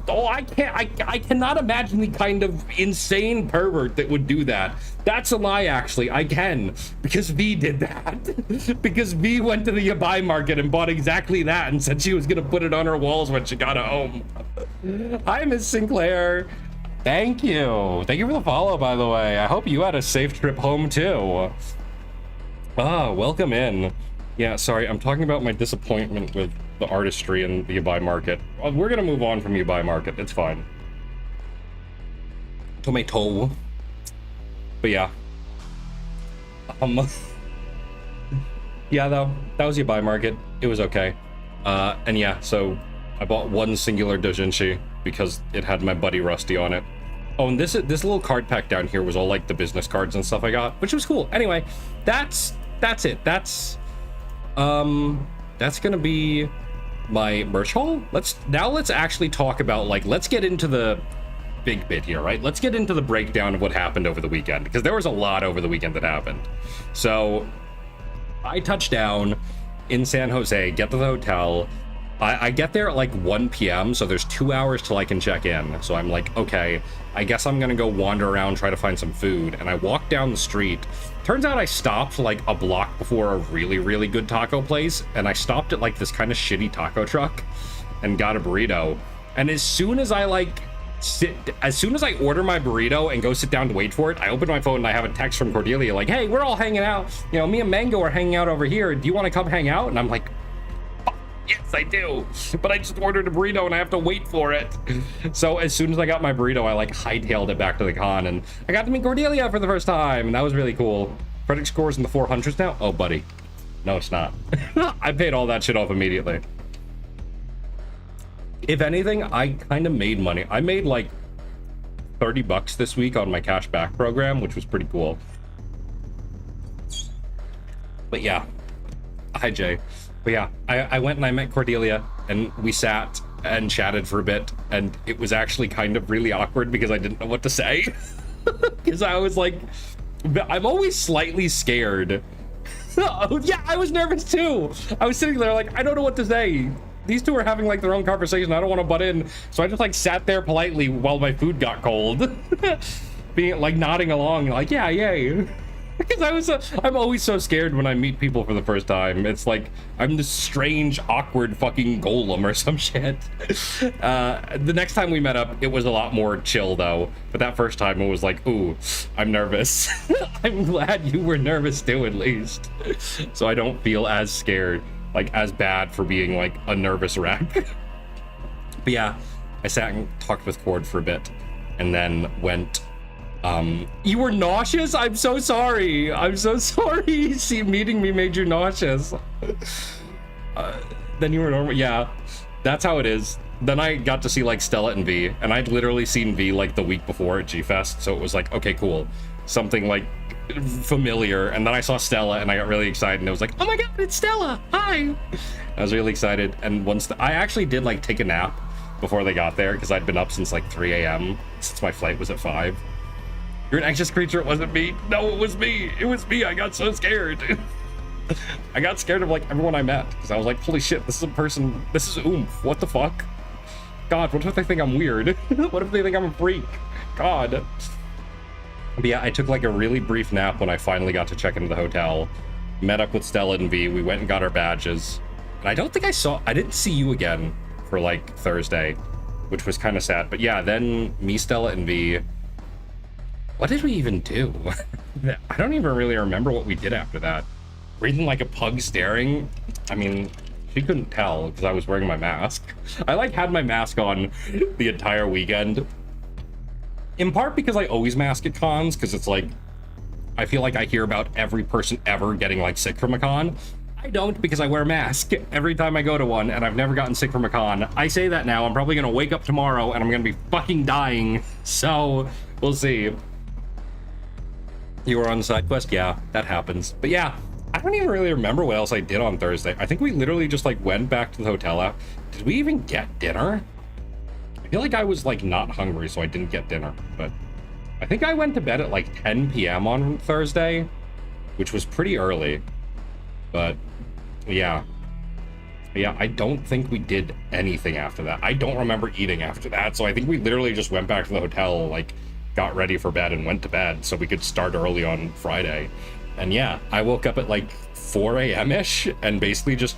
I cannot imagine the kind of insane pervert that would do that. That's a lie, actually. I can, because V did that. Because V went to the Yabai market and bought exactly that and said she was gonna put it on her walls when she got home. Hi, Miss Sinclair. Thank you. Thank you for the follow, by the way. I hope you had a safe trip home, too. Ah, welcome in. Yeah, sorry, I'm talking about my disappointment with the artistry in the Yabai market. We're gonna move on from Yabai market. It's fine. Tomato. But yeah. Yeah, though, that was Yabai market. It was okay. And yeah, so I bought one singular doujinshi because it had my buddy Rusty on it. Oh, and this little card pack down here was all like the business cards and stuff I got, which was cool. Anyway, that's it. That's gonna be my merch haul. Let's actually talk about, like, let's get into the big bit here, right? Let's get into the breakdown of what happened over the weekend, because there was a lot over the weekend that happened. So I touched down in San Jose, get to the hotel. I get there at like 1 p.m, so there's 2 hours till I can check in. So I'm like, okay, I guess I'm gonna go wander around, try to find some food. And I walked down the street. Turns out I stopped like a block before a really, really good taco place. And I stopped at like this kind of shitty taco truck and got a burrito. And as soon as I order my burrito and go sit down to wait for it, I open my phone and I have a text from Cordelia like, hey, we're all hanging out. You know, me and Mango are hanging out over here. Do you want to come hang out? And I'm like, yes, I do, but I just ordered a burrito and I have to wait for it. So as soon as I got my burrito, I like hightailed it back to the con and I got to meet Cordelia for the first time, and that was really cool. Credit scores in the 400s now? Oh, buddy. No, it's not. I paid all that shit off immediately. If anything, I kind of made money. I made like $30 this week on my cash back program, which was pretty cool. But yeah. Hi, Jay. But yeah, I went and I met Cordelia and we sat and chatted for a bit, and it was actually kind of really awkward because I didn't know what to say. Because I was like, I'm always slightly scared. Oh, yeah, I was nervous too. I was sitting there like, I don't know what to say. These two are having like their own conversation. I don't want to butt in. So I just like sat there politely while my food got cold. Being like nodding along like, yeah, yay. Because I'm always so scared when I meet people for the first time. It's like I'm this strange, awkward fucking golem or some shit. The next time we met up, it was a lot more chill though. But that first time it was like, ooh, I'm nervous. I'm glad you were nervous too, at least. So I don't feel as scared, like as bad for being like a nervous wreck. But yeah, I sat and talked with Cord for a bit and then went. You were nauseous? I'm so sorry. I'm so sorry. See, meeting me made you nauseous. Then you were normal. Yeah, that's how it is. Then I got to see like Stella and V, and I'd literally seen V like the week before at G-Fest, so it was like, okay, cool. Something like familiar. And then I saw Stella and I got really excited and it was like, oh my god, it's Stella. Hi. I was really excited. And once I actually did like take a nap before they got there because I'd been up since like 3 a.m. since my flight was at 5. You're an anxious creature. It wasn't me. No, it was me. It was me. I got so scared. I got scared of like everyone I met because I was like, holy shit, this is a person. This is oomph. What the fuck? God, what if they think I'm weird? What if they think I'm a freak? God. But yeah, I took like a really brief nap when I finally got to check into the hotel. Met up with Stella and V. We went and got our badges. And I don't think I didn't see you again for like Thursday, which was kind of sad. But yeah, then me, Stella, and V What did we even do? I don't even really remember what we did after that. Reading like a pug staring. I mean, she couldn't tell because I was wearing my mask. I like had my mask on the entire weekend. In part because I always mask at cons, because it's like, I feel like I hear about every person ever getting like sick from a con. I don't, because I wear a mask every time I go to one, and I've never gotten sick from a con. I say that now, I'm probably gonna wake up tomorrow and I'm gonna be fucking dying. So, we'll see. You were on the side quest? Yeah, that happens. But yeah, I don't even really remember what else I did on Thursday. I think we literally just like went back to the hotel app. Did we even get dinner? I feel like I was like not hungry, so I didn't get dinner, but I think I went to bed at like 10 p.m. on Thursday, which was pretty early. But yeah, I don't think we did anything after that. I don't remember eating after that, so I think we literally just went back to the hotel, like got ready for bed and went to bed so we could start early on Friday. And yeah, I woke up at like 4 a.m. ish and basically just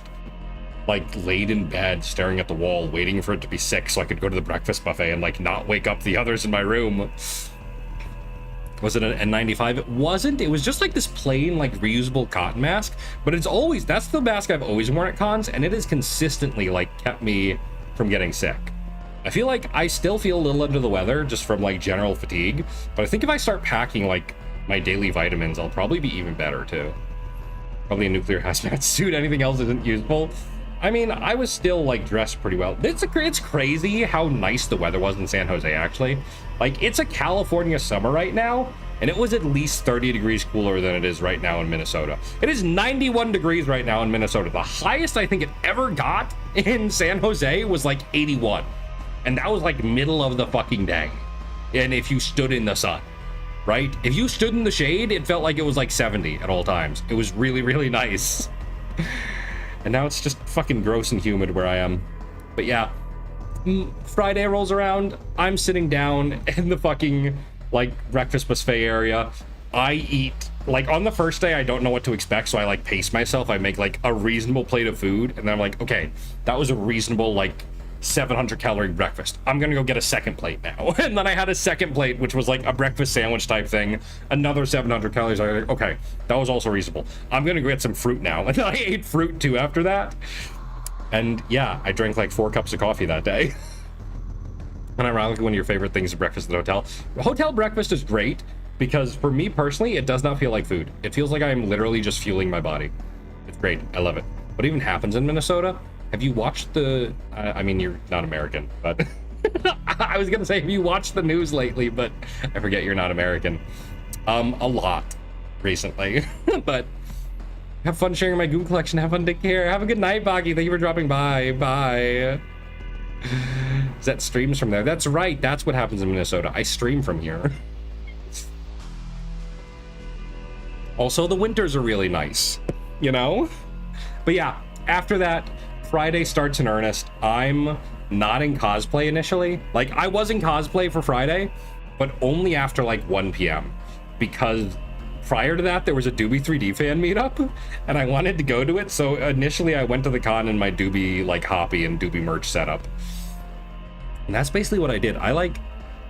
like laid in bed staring at the wall waiting for it to be 6 so I could go to the breakfast buffet and like not wake up the others in my room. Was it an N95? It wasn't. It was just like this plain like reusable cotton mask, but it's always, that's the mask I've always worn at cons, and it has consistently like kept me from getting sick. I feel like I still feel a little under the weather just from like general fatigue, but I think if I start packing like my daily vitamins, I'll probably be even better too. Probably a nuclear hazmat suit. Anything else isn't useful. I mean, I was still like dressed pretty well. It's crazy how nice the weather was in San Jose, actually. Like, it's a California summer right now, and it was at least 30 degrees cooler than it is right now in Minnesota. It is 91 degrees right now in Minnesota. The highest I think it ever got in San Jose was like 81. And that was like middle of the fucking day. And if you stood in the sun, right? If you stood in the shade, it felt like it was like 70 at all times. It was really, really nice. And now it's just fucking gross and humid where I am. But yeah, Friday rolls around, I'm sitting down in the fucking like breakfast buffet area. I eat, like on the first day I don't know what to expect, so I like pace myself. I make like a reasonable plate of food, and then I'm like, okay, that was a reasonable like 700 calorie breakfast. I'm gonna go get a second plate now. And then I had a second plate, which was like a breakfast sandwich type thing, another 700 calories. I was like, okay, that was also reasonable. I'm gonna go get some fruit now. And then I ate fruit too after that. And yeah, I drank like 4 cups of coffee that day. And ironically, one of your favorite things is breakfast at the hotel. Hotel breakfast is great because for me personally, it does not feel like food. It feels like I'm literally just fueling my body. It's great. I love it. What even happens in Minnesota? Have you watched the, I mean, you're not American, but I was going to say, have you watched the news lately? But I forget you're not American. A lot recently, but have fun sharing my Google collection. Have fun. Take care. Have a good night, Boggy. Thank you for dropping by. Bye. Zett streams from there. That's right. That's what happens in Minnesota. I stream from here. Also, the winters are really nice, you know? But yeah, after that, Friday starts in earnest. I'm not in cosplay initially. Like, I was in cosplay for Friday, but only after like 1 p.m. because prior to that, there was a Doobie 3D fan meetup, and I wanted to go to it. So initially, I went to the con in my Doobie like Hoppy and Doobie merch setup, and that's basically what I did. I like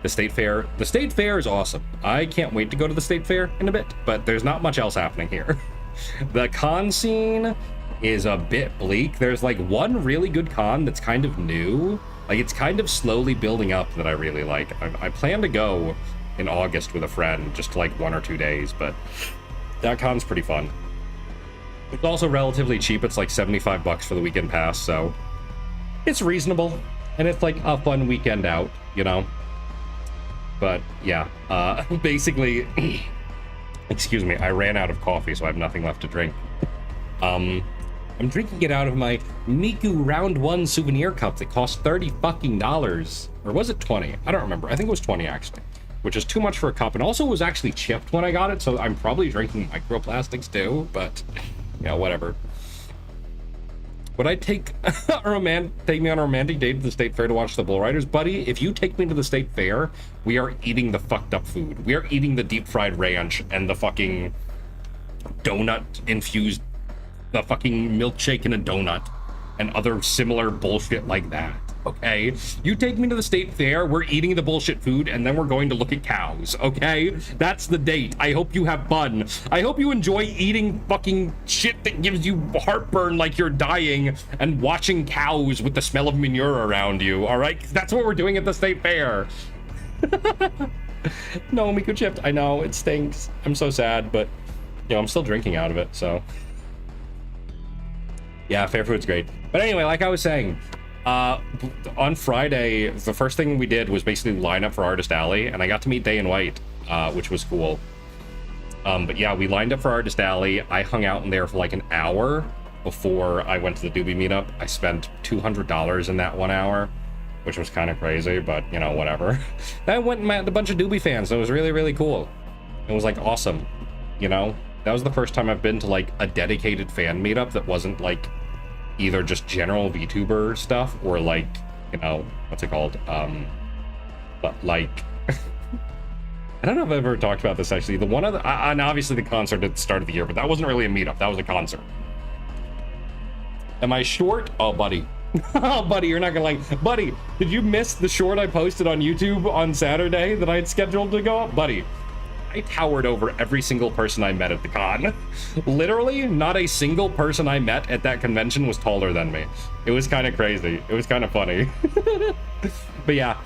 the state fair. The state fair is awesome. I can't wait to go to the state fair in a bit, but there's not much else happening here. The con scene is a bit bleak. There's like one really good con that's kind of new. Like, it's kind of slowly building up that I really like. I plan to go in August with a friend, just like 1 or 2 days, but that con's pretty fun. It's also relatively cheap. It's like $75 for the weekend pass, so it's reasonable, and it's like a fun weekend out, you know? But yeah, basically, excuse me, I ran out of coffee, so I have nothing left to drink. I'm drinking it out of my Miku Round 1 souvenir cup that cost $30 fucking. Or was it 20? I don't remember. I think it was 20 actually, which is too much for a cup, and also was actually chipped when I got it, so I'm probably drinking microplastics too, but yeah, whatever. Would I take take me on a romantic date to the state fair to watch the bull riders? Buddy, if you take me to the state fair, we are eating the fucked up food. We are eating the deep fried ranch and the fucking donut infused, the fucking milkshake in a donut and other similar bullshit like that. Okay, you take me to the state fair, we're eating the bullshit food, and then we're going to look at cows, okay? That's the date. I hope you have fun. I hope you enjoy eating fucking shit that gives you heartburn like you're dying and watching cows with the smell of manure around you, all right? That's what we're doing at the state fair. No, Miku chipped. I know, it stinks. I'm so sad, but, you know, I'm still drinking out of it, so. Yeah, fair food's great. But anyway, like I was saying, on Friday, the first thing we did was basically line up for Artist Alley, and I got to meet Day and White, which was cool. But yeah, we lined up for Artist Alley. I hung out in there for like an hour before I went to the Doobie meetup. I spent $200 in that 1 hour, which was kind of crazy, but you know, whatever. Then I went and met a bunch of Doobie fans. So it was really, really cool. It was like awesome, you know? That was the first time I've been to like a dedicated fan meetup that wasn't like either just general VTuber stuff or like, you know, what's it called? But like, I don't know if I've ever talked about this actually. The one of the, and obviously the concert at the start of the year, but that wasn't really a meetup. That was a concert. Am I short? Oh, buddy. Oh, buddy, you're not gonna like, buddy, did you miss the short I posted on YouTube on Saturday that I had scheduled to go up? Buddy, I towered over every single person I met at the con. Literally, not a single person I met at that convention was taller than me. It was kind of crazy. It was kind of funny. But yeah,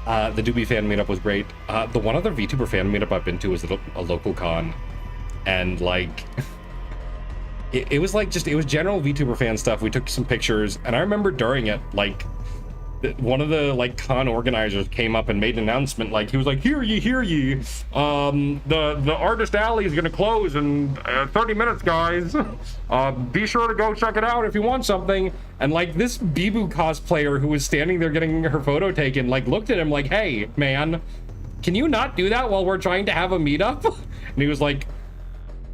the Doobie fan meetup was great. The one other VTuber fan meetup I've been to was a local con. And like, it was like just, it was general VTuber fan stuff. We took some pictures, and I remember during it, like, one of the like con organizers came up and made an announcement. Like, he was like, hear ye, the Artist Alley is gonna close in 30 minutes, guys. Be sure to go check it out if you want something. And like, this Bibu cosplayer who was standing there getting her photo taken, like, looked at him like, hey man, can you not do that while we're trying to have a meetup? And he was like,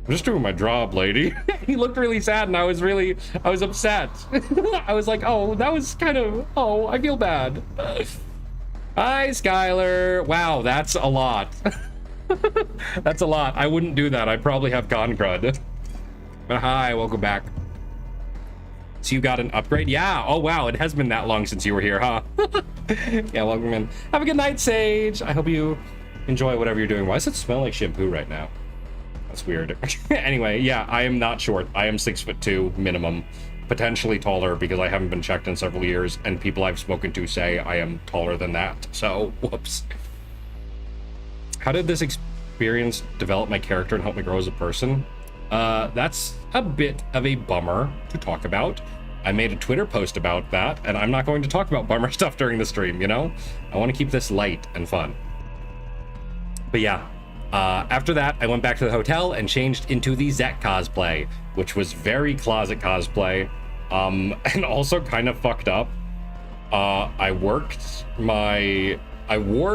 I'm just doing my job, lady. He looked really sad, and I was upset. I was like, oh, that was kind of, oh, I feel bad. Hi, Skylar. Wow, that's a lot. That's a lot. I wouldn't do that. I probably have con crud. But hi, welcome back. So you got an upgrade? Yeah. Oh, wow. It has been that long since you were here, huh? Yeah, welcome in. Have a good night, Sage. I hope you enjoy whatever you're doing. Why does it smell like shampoo right now? That's weird. Anyway, yeah, I am not short. I am 6'2" minimum, potentially taller because I haven't been checked in several years, and people I've spoken to say I am taller than that. So, whoops. How did this experience develop my character and help me grow as a person? That's a bit of a bummer to talk about. I made a Twitter post about that, and I'm not going to talk about bummer stuff during the stream, you know? I want to keep this light and fun. But yeah. After that, I went back to the hotel and changed into the Zett cosplay, which was very closet cosplay, and also kind of fucked up. I wore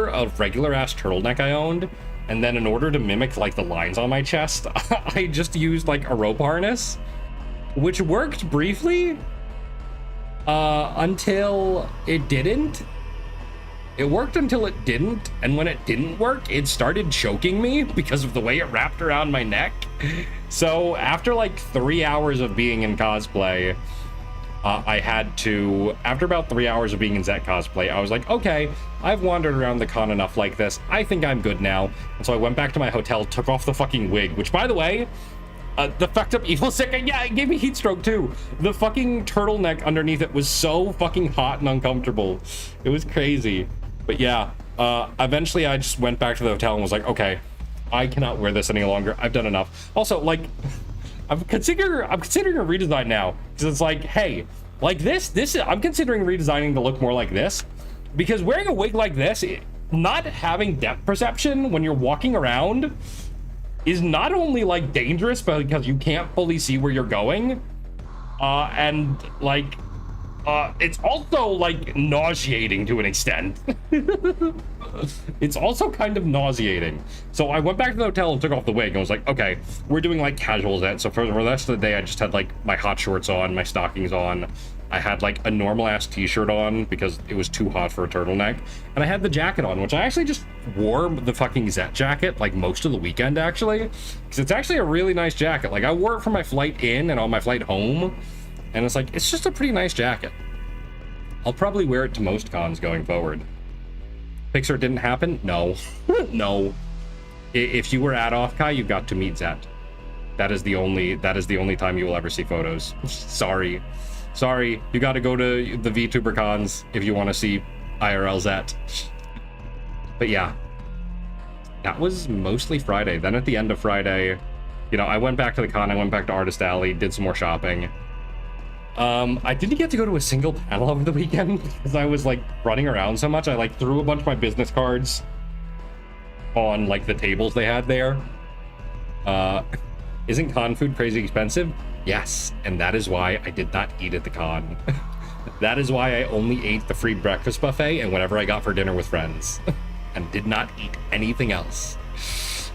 a regular ass turtleneck I owned, and then in order to mimic like the lines on my chest, I just used like a rope harness, which worked briefly, until it didn't. It worked until it didn't, and when it didn't work, it started choking me because of the way it wrapped around my neck. So after like 3 hours of being in cosplay, after about 3 hours of being in Zett cosplay, I was like, okay, I've wandered around the con enough like this. I think I'm good now. And so I went back to my hotel, took off the fucking wig, which by the way, the fucked up evil sick, yeah, it gave me heat stroke too. The fucking turtleneck underneath it was so fucking hot and uncomfortable. It was crazy. But yeah, eventually I just went back to the hotel and was like, okay, I cannot wear this any longer. I've done enough. Also, like, I'm considering a redesign now, because it's like, hey, like I'm considering redesigning to look more like this, because wearing a wig like this, not having depth perception when you're walking around is not only like dangerous, but because you can't fully see where you're going, and like, it's also like nauseating to an extent. It's also kind of nauseating. So I went back to the hotel and took off the wig and was like, okay, we're doing like casual Zett. So for the rest of the day, I just had like my hot shorts on, my stockings on. I had like a normal ass t-shirt on because it was too hot for a turtleneck. And I had the jacket on, which I actually just wore the fucking Zett jacket like most of the weekend actually. Because it's actually a really nice jacket. Like I wore it for my flight in and on my flight home. And it's like, it's just a pretty nice jacket. I'll probably wear it to most cons going forward. Pixar didn't happen? No. No. If you were at OffKai, you got to meet Zett. That is the only time you will ever see photos. Sorry. You got to go to the Vtuber cons if you want to see IRL Zett. But yeah, that was mostly Friday. Then at the end of Friday, you know, I went back to the con. I went back to Artist Alley, did some more shopping. I didn't get to go to a single panel over the weekend because I was like running around so much. I like threw a bunch of my business cards on like the tables they had there. Isn't con food crazy expensive? Yes, and that is why I did not eat at the con. That is why I only ate the free breakfast buffet and whatever I got for dinner with friends, and did not eat anything else.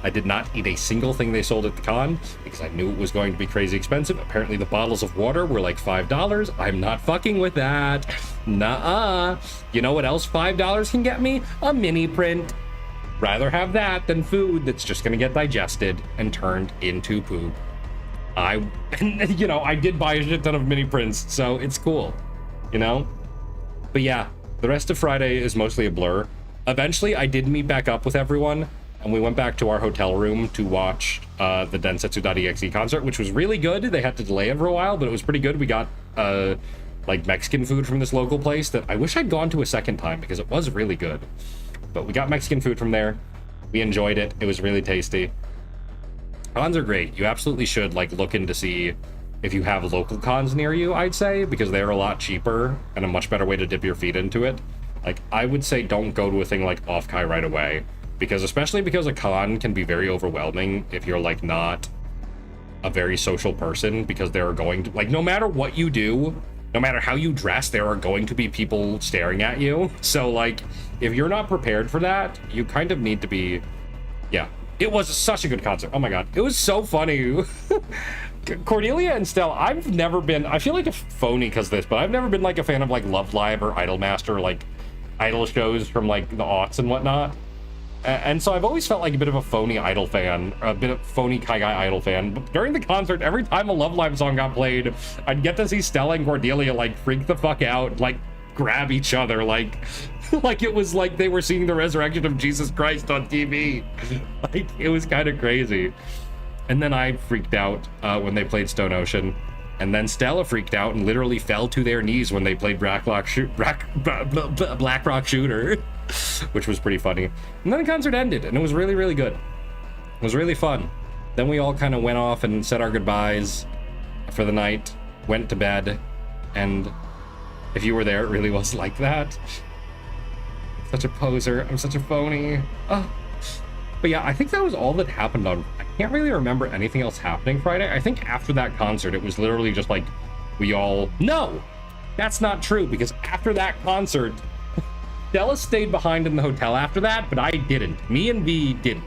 I did not eat a single thing they sold at the con because I knew it was going to be crazy expensive. Apparently the bottles of water were like $5. I'm not fucking with that. Nuh-uh. You know what else $5 can get me? A mini print. Rather have that than food that's just gonna get digested and turned into poop. I did buy a shit ton of mini prints, so it's cool, you know? But yeah, the rest of Friday is mostly a blur. Eventually, I did meet back up with everyone, and we went back to our hotel room to watch the Densetsu.exe concert, which was really good. They had to delay it for a while, but it was pretty good. We got like Mexican food from this local place that I wish I'd gone to a second time because it was really good. But we got Mexican food from there. We enjoyed it. It was really tasty. Cons are great. You absolutely should like look in to see if you have local cons near you, I'd say, because they're a lot cheaper and a much better way to dip your feet into it. Like, I would say don't go to a thing like OffKai right away, because especially because a con can be very overwhelming if you're like not a very social person, because there are going to, like, no matter what you do, no matter how you dress, there are going to be people staring at you. So like, if you're not prepared for that, you kind of need to be, yeah. It was such a good concert. Oh my god, it was so funny. Cordelia and Stell, I've never been, I feel like a phony because this, but I've never been like a fan of like Love Live or Idolmaster, like idol shows from like the aughts and whatnot. And so I've always felt like a bit of a phony idol fan, a bit of phony Kai Guy idol fan. But during the concert, every time a Love Live song got played, I'd get to see Stella and Cordelia like freak the fuck out, like grab each other, like it was like they were seeing the resurrection of Jesus Christ on TV. Like, it was kind of crazy. And then I freaked out when they played Stone Ocean. And then Stella freaked out and literally fell to their knees when they played Black Rock Shooter, which was pretty funny. And then the concert ended, and it was really, really good. It was really fun. Then we all kind of went off and said our goodbyes for the night, went to bed, and if you were there, it really was like that. Such a poser. I'm such a phony. Oh. But yeah, I think that was all that happened on... I can't really remember anything else happening Friday. I think after that concert, it was literally just like, we all... No! That's not true, because after that concert, Stella stayed behind in the hotel after that, but I didn't. Me and V didn't.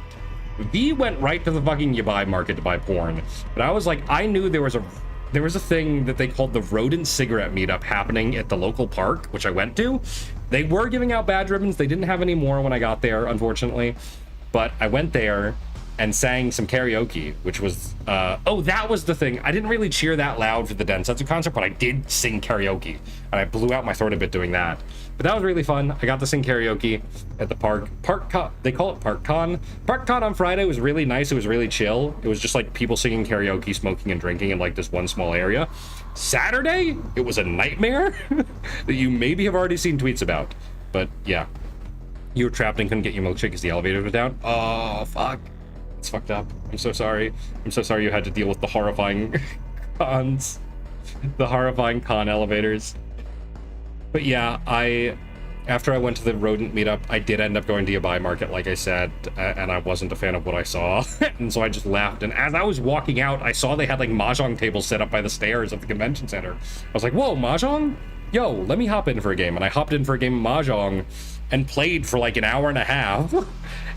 V went right to the fucking Yabai market to buy porn. But I was like, I knew there was a thing that they called the rodent cigarette meetup happening at the local park, which I went to. They were giving out badge ribbons. They didn't have any more when I got there, unfortunately. But I went there and sang some karaoke, which was, oh, that was the thing. I didn't really cheer that loud for the Densetsu concert, but I did sing karaoke. And I blew out my throat a bit doing that. But that was really fun. I got to sing karaoke at the park. They call it ParkCon. ParkCon on Friday was really nice. It was really chill. It was just like people singing karaoke, smoking, and drinking in like this one small area. Saturday, it was a nightmare that you maybe have already seen tweets about. But yeah. You were trapped and couldn't get your milkshake because the elevator was down. Oh, fuck. It's fucked up. I'm so sorry. I'm so sorry you had to deal with the horrifying cons. The horrifying con elevators. But yeah, after I went to the rodent meetup, I did end up going to Yabai Market, like I said, and I wasn't a fan of what I saw. And so I just left. And as I was walking out, I saw they had like mahjong tables set up by the stairs of the convention center. I was like, whoa, mahjong? Yo, let me hop in for a game. And I hopped in for a game of mahjong and played for like an hour and a half.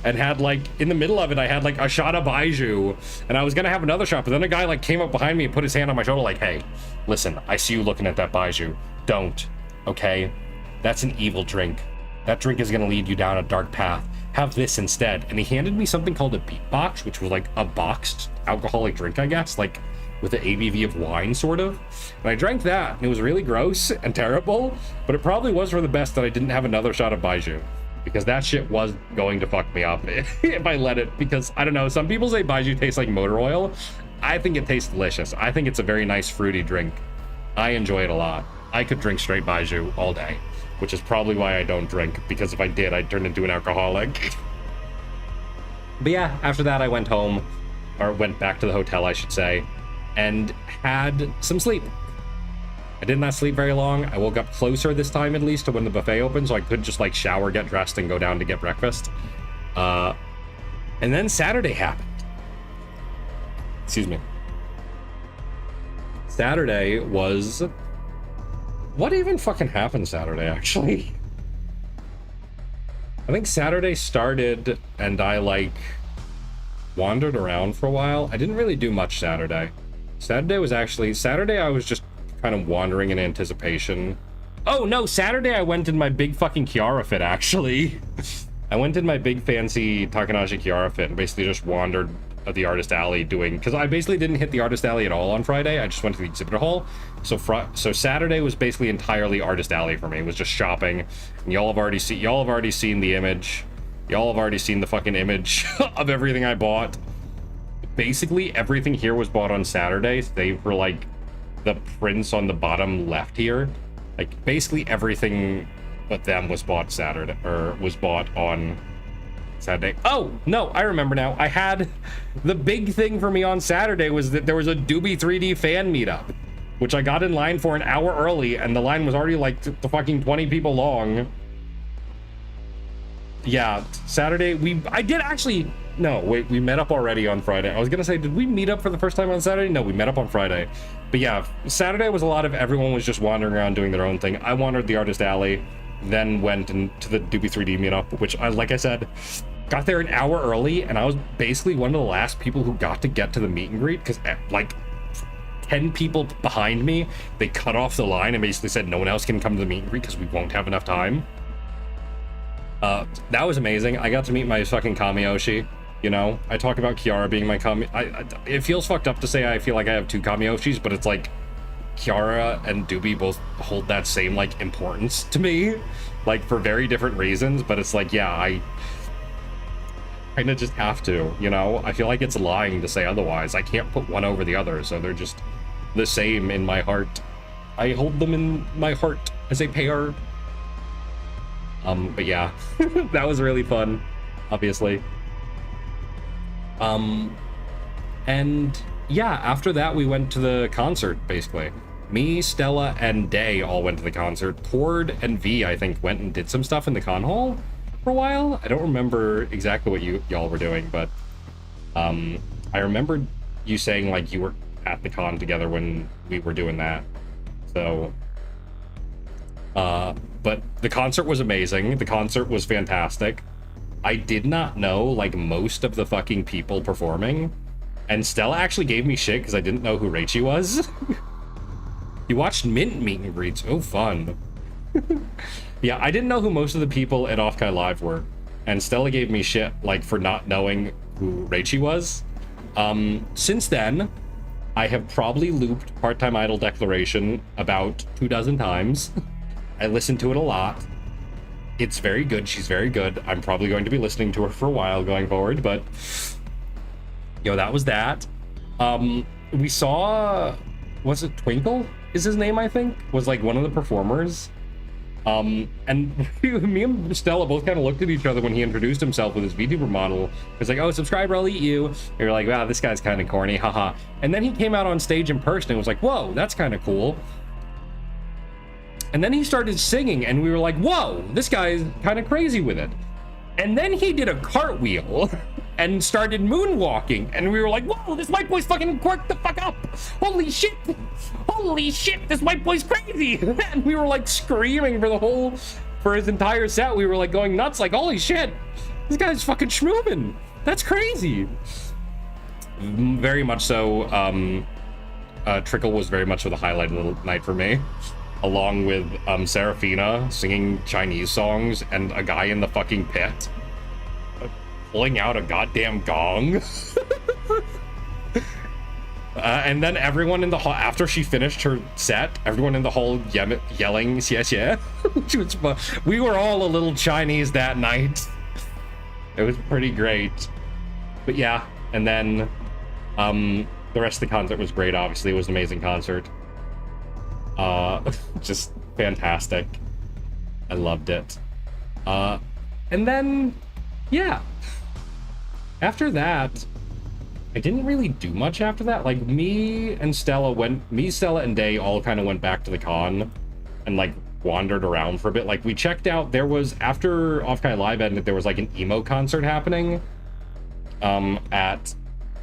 And had like, in the middle of it, I had like a shot of Baiju. And I was gonna have another shot, but then a guy like came up behind me and put his hand on my shoulder like, hey, listen, I see you looking at that Baiju. Don't, okay? That's an evil drink. That drink is gonna lead you down a dark path. Have this instead. And he handed me something called a beatbox, which was like a boxed alcoholic drink, I guess. Like with the ABV of wine, sort of. And I drank that, and it was really gross and terrible, but it probably was for the best that I didn't have another shot of baijiu, because that shit was going to fuck me up if I let it, because, I don't know, some people say baijiu tastes like motor oil. I think it tastes delicious. I think it's a very nice fruity drink. I enjoy it a lot. I could drink straight baijiu all day, which is probably why I don't drink, because if I did, I'd turn into an alcoholic. But yeah, after that I went home, or went back to the hotel, I should say, and had some sleep. I did not sleep very long. I woke up closer this time, at least, to when the buffet opened, so I could just like shower, get dressed, and go down to get breakfast. And then Saturday happened. Excuse me. Saturday was... What even fucking happened Saturday, actually? I think Saturday started and I like wandered around for a while. I didn't really do much Saturday. Saturday I was just kind of wandering in anticipation. Oh no, Saturday I went in my big fucking Kiara fit, actually. I went in my big fancy Takanashi Kiara fit and basically just wandered at the artist alley doing, because I basically didn't hit the artist alley at all on Friday. I just went to the exhibit hall. So Saturday was basically entirely artist alley for me. It was just shopping. And y'all have already seen the image. Y'all have already seen the fucking image of everything I bought. Basically everything here was bought on Saturday. They were like the prints on the bottom left here. Like basically everything but them was bought Saturday, or was bought on Saturday. Oh no, I remember now. I had the big thing for me on Saturday was that there was a Doobie 3D fan meetup, which I got in line for an hour early, and the line was already like the fucking 20 people long. Yeah, Saturday we met up already on Friday. I was gonna say, did we meet up for the first time on Saturday? No, we met up on Friday. But yeah, Saturday was a lot of everyone was just wandering around doing their own thing. I wandered the artist alley, then went into the Doobie 3D meetup, which like I said, got there an hour early, and I was basically one of the last people who got to the meet and greet, because like 10 people behind me, they cut off the line and basically said no one else can come to the meet and greet because we won't have enough time. That was amazing. I got to meet my fucking Kamiyoshi. You know, I talk about Kiara being my it feels fucked up to say I feel like I have two Kamiyoshis, but it's like Kiara and Doobie both hold that same like importance to me, like for very different reasons. But it's like, yeah, I kind of just have to, you know. I feel like it's lying to say otherwise. I can't put one over the other, so they're just the same in my heart. I hold them in my heart as a pair. But yeah, that was really fun, obviously. And yeah, after that we went to the concert, basically. Me, Stella, and Day all went to the concert. Cord and V, I think, went and did some stuff in the con hall for a while. I don't remember exactly what y'all were doing, but I remember you saying like you were at the con together when we were doing that. So but the concert was amazing. The concert was fantastic. I did not know like most of the fucking people performing, and Stella actually gave me shit because I didn't know who Raichi was. You watched Mint meet and greets. Oh, fun. Yeah, I didn't know who most of the people at OffKai Live were, and Stella gave me shit like for not knowing who Raichi was. Since then, I have probably looped Part-Time Idol Declaration about 24 times. I listened to it a lot. It's very good. She's very good. I'm probably going to be listening to her for a while going forward, but that was that. We saw, was it Twinkle is his name, I think, was like one of the performers. And me and Stella both kind of looked at each other when he introduced himself with his Vtuber model. It was like, oh, subscriber, I'll eat you. And we were like, wow, this guy's kind of corny, haha. And then he came out on stage in person and was like, whoa, that's kind of cool. And then he started singing, and we were like, whoa, this guy's kind of crazy with it. And then he did a cartwheel and started moonwalking, and we were like, whoa, this white boy's fucking quirked the fuck up. Holy shit, this white boy's crazy. And we were like screaming for his entire set. We were like going nuts, like, holy shit, this guy's fucking schmoovin'. That's crazy. Very much so. Trickle was very much of the highlight of the night for me, along with Serafina singing Chinese songs and a guy in the fucking pit pulling out a goddamn gong. And then everyone in the hall, after she finished her set, everyone in the hall yelling, yes, yeah. Which was fun. We were all a little Chinese that night. It was pretty great. But yeah, and then the rest of the concert was great, obviously. It was an amazing concert. Just fantastic. I loved it. And then, yeah. After that, I didn't really do much after that. Like, me, Stella, and Day all kind of went back to the con and, like, wandered around for a bit. Like, we checked out, there was, after OffKai Live ended, there was, like, an emo concert happening at,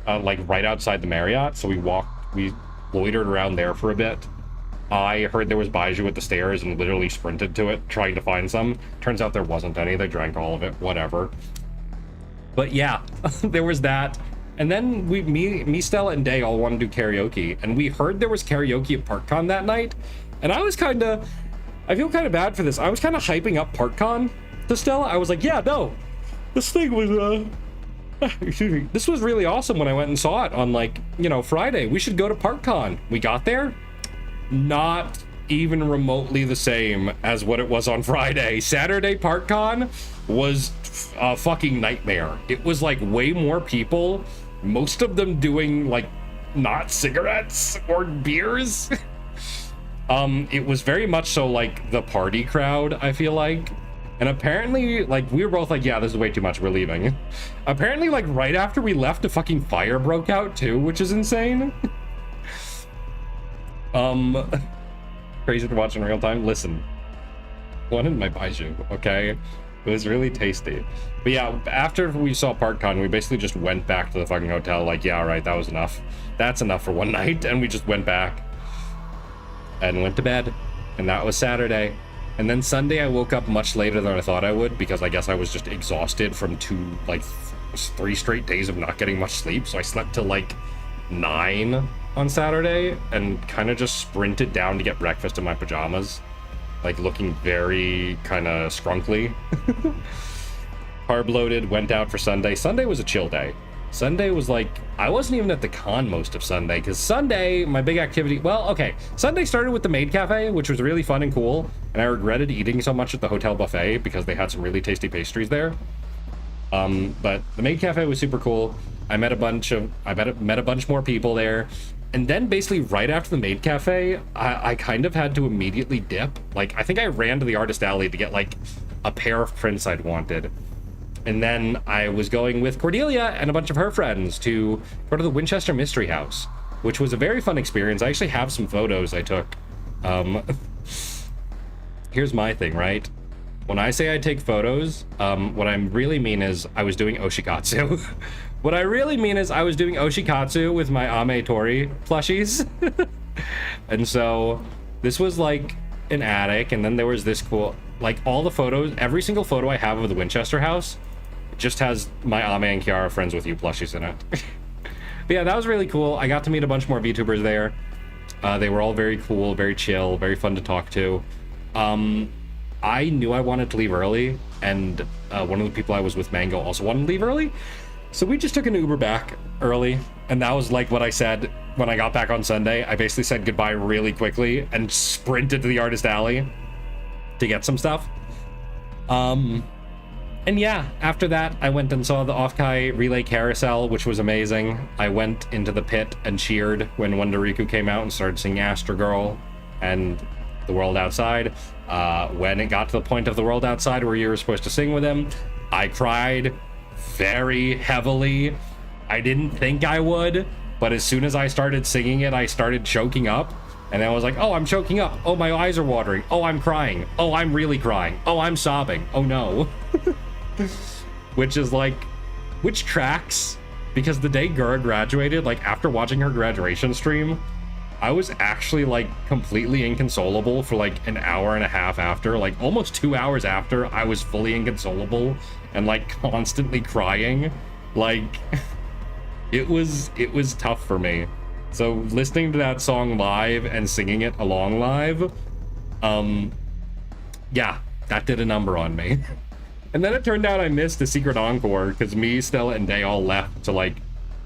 like, right outside the Marriott. So we loitered around there for a bit. I heard there was Baiju at the stairs and literally sprinted to it, trying to find some. Turns out there wasn't any. They drank all of it. Whatever. But yeah, there was that. And then me, Stella, and Day all wanted to do karaoke. And we heard there was karaoke at ParkCon that night. And I feel kind of bad for this. I was kind of hyping up ParkCon to Stella. I was like, yeah, no, this thing was, excuse me, this was really awesome when I went and saw it on, like, you know, Friday. We should go to ParkCon. We got there. Not even remotely the same as what it was on Friday. Saturday ParkCon was a fucking nightmare. It was like way more people, most of them doing like not cigarettes or beers. It was very much so like the party crowd, I feel like. And apparently, like, we were both like, yeah, this is way too much, we're leaving. Apparently, like, right after we left, a fucking fire broke out too, which is insane. Crazy to watch in real time. Listen, wanted my Baiju, okay? It was really tasty. But yeah, after we saw ParkCon, we basically just went back to the fucking hotel, like, yeah, all right, that was enough. That's enough for one night. And we just went back and went to bed. And that was Saturday. And then Sunday, I woke up much later than I thought I would, because I guess I was just exhausted from 3 straight days of not getting much sleep. So I slept till like 9 on Saturday and kind of just sprinted down to get breakfast in my pajamas, like looking very kind of scrunkly. Carb loaded, went out for Sunday. Sunday was a chill day. Sunday was like, I wasn't even at the con most of Sunday, because Sunday, my big activity, well, okay, Sunday started with the Maid Cafe, which was really fun and cool, and I regretted eating so much at the hotel buffet because they had some really tasty pastries there. But the Maid Cafe was super cool. I met a bunch more people there. And then basically right after the Maid Cafe, I kind of had to immediately dip. Like, I think I ran to the Artist Alley to get like a pair of prints I'd wanted. And then I was going with Cordelia and a bunch of her friends to go to the Winchester Mystery House, which was a very fun experience. I actually have some photos I took. Here's my thing, right? When I say I take photos, what I really mean is I was doing Oshikatsu. What I really mean is I was doing Oshikatsu with my Ame Tori plushies. And so this was like an attic, and then there was this cool, like all the photos, every single photo I have of the Winchester house just has my Ame and Kiara Friends With You plushies in it. But yeah, that was really cool. I got to meet a bunch more VTubers there. They were all very cool, very chill, very fun to talk to. I knew I wanted to leave early, and one of the people I was with, Mango, also wanted to leave early. So we just took an Uber back early, and that was like what I said when I got back on Sunday. I basically said goodbye really quickly and sprinted to the Artist Alley to get some stuff. And yeah, after that, I went and saw the OffKai Relay Carousel, which was amazing. I went into the pit and cheered when Wonderiku came out and started singing Astra Girl and The World Outside. When it got to the point of The World Outside where you were supposed to sing with him, I cried very heavily. I didn't think I would, but as soon as I started singing it, I started choking up. And I was like, oh, I'm choking up. Oh, my eyes are watering. Oh, I'm crying. Oh, I'm really crying. Oh, I'm sobbing. Oh, no. Which is like, which tracks, because the day Gura graduated, like after watching her graduation stream, I was actually like completely inconsolable for like an hour and a half after, like almost 2 hours after. I was fully inconsolable and like constantly crying. Like it was tough for me. So listening to that song live and singing it along live, yeah, that did a number on me. And then it turned out I missed the secret encore because me, Stella, and Day all left to like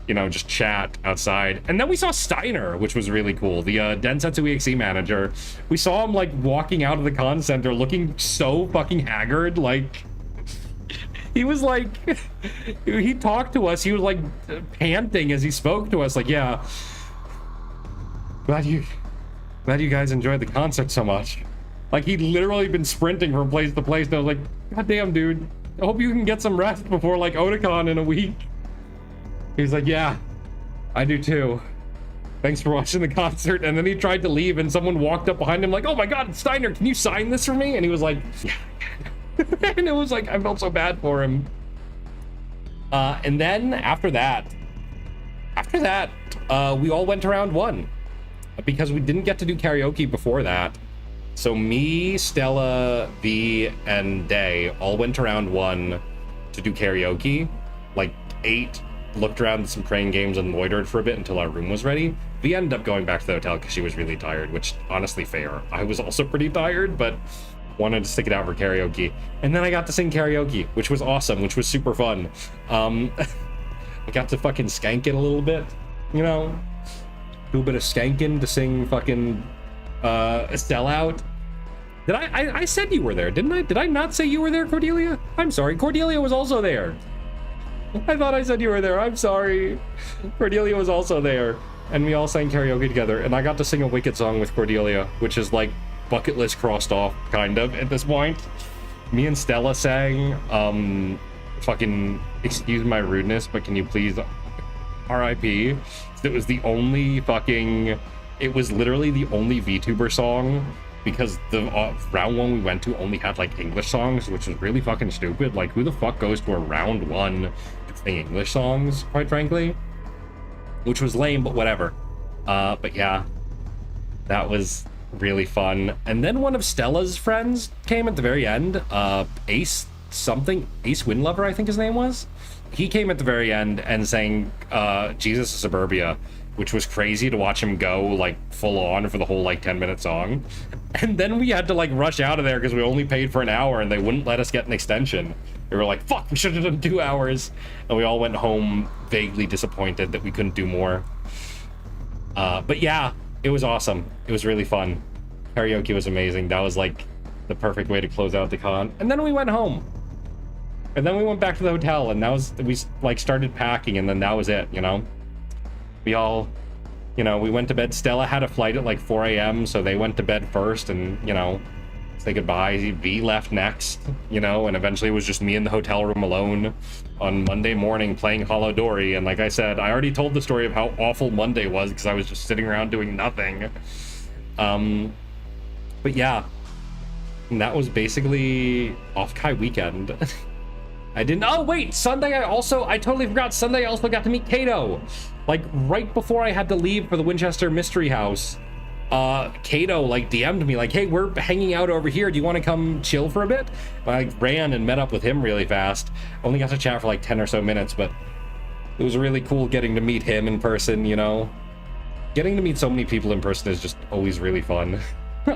you know, just chat outside. And then we saw Steiner, which was really cool. The Densetsu EXE manager. We saw him like walking out of the con center looking so fucking haggard. Like, he was like, he talked to us. He was like panting as he spoke to us. Like, yeah, glad you guys enjoyed the concert so much. Like, he'd literally been sprinting from place to place. And I was like, God damn, dude. I hope you can get some rest before like Otakon in a week. He's like, yeah, I do too. Thanks for watching the concert. And then he tried to leave and someone walked up behind him like, oh my God, Steiner, can you sign this for me? And he was like, yeah. And it was like, I felt so bad for him. And then after that, we all went to round one because we didn't get to do karaoke before that. So me, Stella, V, and Day all went to round one to do karaoke. Like 8 looked around at some crane games and loitered for a bit until our room was ready. We ended up going back to the hotel because she was really tired, which honestly fair. I was also pretty tired, but wanted to stick it out for karaoke. And then I got to sing karaoke, which was awesome, which was super fun. I got to fucking skank it a little bit, you know? Do a bit of skanking to sing fucking Sellout. Did I said you were there, didn't I? Did I not say you were there, Cordelia? I'm sorry, Cordelia was also there. I thought I said you were there. I'm sorry. Cordelia was also there. And we all sang karaoke together. And I got to sing a Wicked song with Cordelia, which is like bucket list crossed off, kind of, at this point. Me and Stella sang, fucking, excuse my rudeness, but can you please RIP? It was the only fucking, it was literally the only VTuber song, because the round one we went to only had like English songs, which was really fucking stupid. Like, who the fuck goes to a round one to sing English songs, quite frankly? Which was lame, but whatever. But yeah, that was really fun. And then one of Stella's friends came at the very end. Ace Windlover, I think his name was. He came at the very end and sang Jesus of Suburbia, which was crazy to watch him go like full on for the whole like 10-minute song. And then we had to like rush out of there because we only paid for an hour and they wouldn't let us get an extension. We were like, fuck, we should have done 2 hours. And we all went home vaguely disappointed that we couldn't do more. But yeah, it was awesome. It was really fun. Karaoke was amazing. That was like the perfect way to close out the con. And then we went home. And then we went back to the hotel and we like started packing and then that was it, you know? We all, you know, we went to bed. Stella had a flight at like 4 a.m. so they went to bed first and, you know, say goodbye. V left next, you know, and eventually it was just me in the hotel room alone on Monday morning playing Holodori. And like I said, I already told the story of how awful Monday was because I was just sitting around doing nothing. But yeah, that was basically OffKai weekend. Oh wait, Sunday I totally forgot. Sunday I also got to meet Kato. Like right before I had to leave for the Winchester Mystery House, Kato like DM'd me like, hey, we're hanging out over here. Do you want to come chill for a bit? I ran and met up with him really fast. Only got to chat for like 10 or so minutes, but it was really cool getting to meet him in person, you know? Getting to meet so many people in person is just always really fun.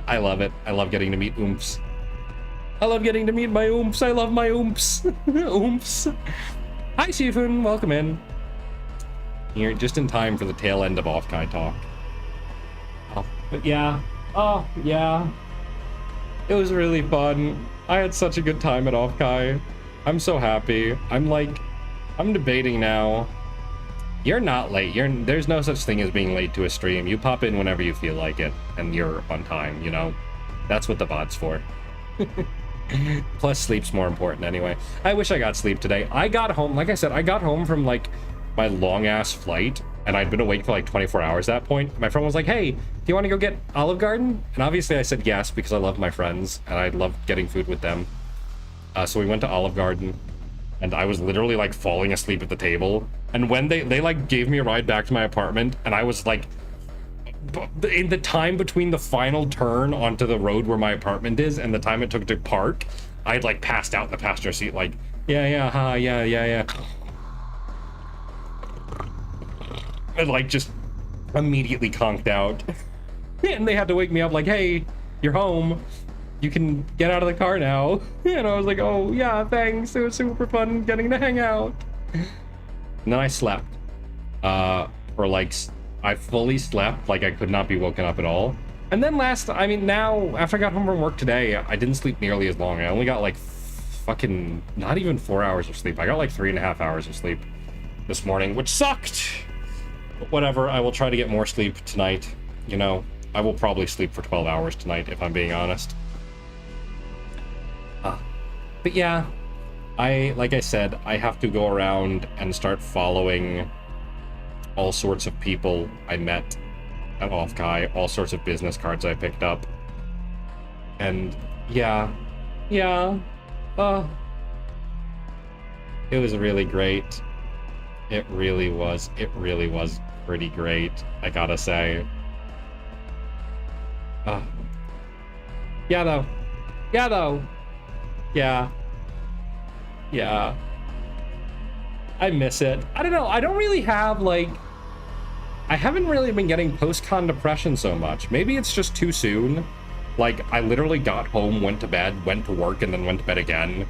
I love it. I love getting to meet oomps. I love getting to meet my oomps. I love my oomps. Oomps. Hi, Shifun. Welcome in. You're just in time for the tail end of OffKai talk. Oh, but yeah. Oh, yeah. It was really fun. I had such a good time at OffKai. I'm so happy. I'm debating now. You're not late. There's no such thing as being late to a stream. You pop in whenever you feel like it, and you're on time, you know? That's what the bot's for. Plus, sleep's more important anyway. I wish I got sleep today. I got home, like I said, I got home from, like, my long-ass flight, and I'd been awake for, like, 24 hours at that point. My friend was like, hey, do you want to go get Olive Garden? And obviously I said yes, because I love my friends, and I love getting food with them. So we went to Olive Garden, and I was literally, like, falling asleep at the table. And when they like, gave me a ride back to my apartment, and I was, like, in the time between the final turn onto the road where my apartment is and the time it took to park, I had like passed out in the passenger seat like, yeah. And like just immediately conked out. And they had to wake me up like, hey, you're home. You can get out of the car now. And I was like, oh yeah, thanks. It was super fun getting to hang out. And then I slept. For like, I fully slept, like I could not be woken up at all. And then now, after I got home from work today, I didn't sleep nearly as long. I only got like fucking, not even 4 hours of sleep. I got like 3.5 hours of sleep this morning, which sucked. But whatever, I will try to get more sleep tonight. You know, I will probably sleep for 12 hours tonight, if I'm being honest. But yeah, like I said, I have to go around and start following all sorts of people I met at OffKai, all sorts of business cards I picked up. And yeah, it was really great. It really was pretty great, I gotta say. Yeah. I miss it. I don't know, I don't really have, like, I haven't really been getting post-con depression so much. Maybe it's just too soon. Like, I literally got home, went to bed, went to work, and then went to bed again.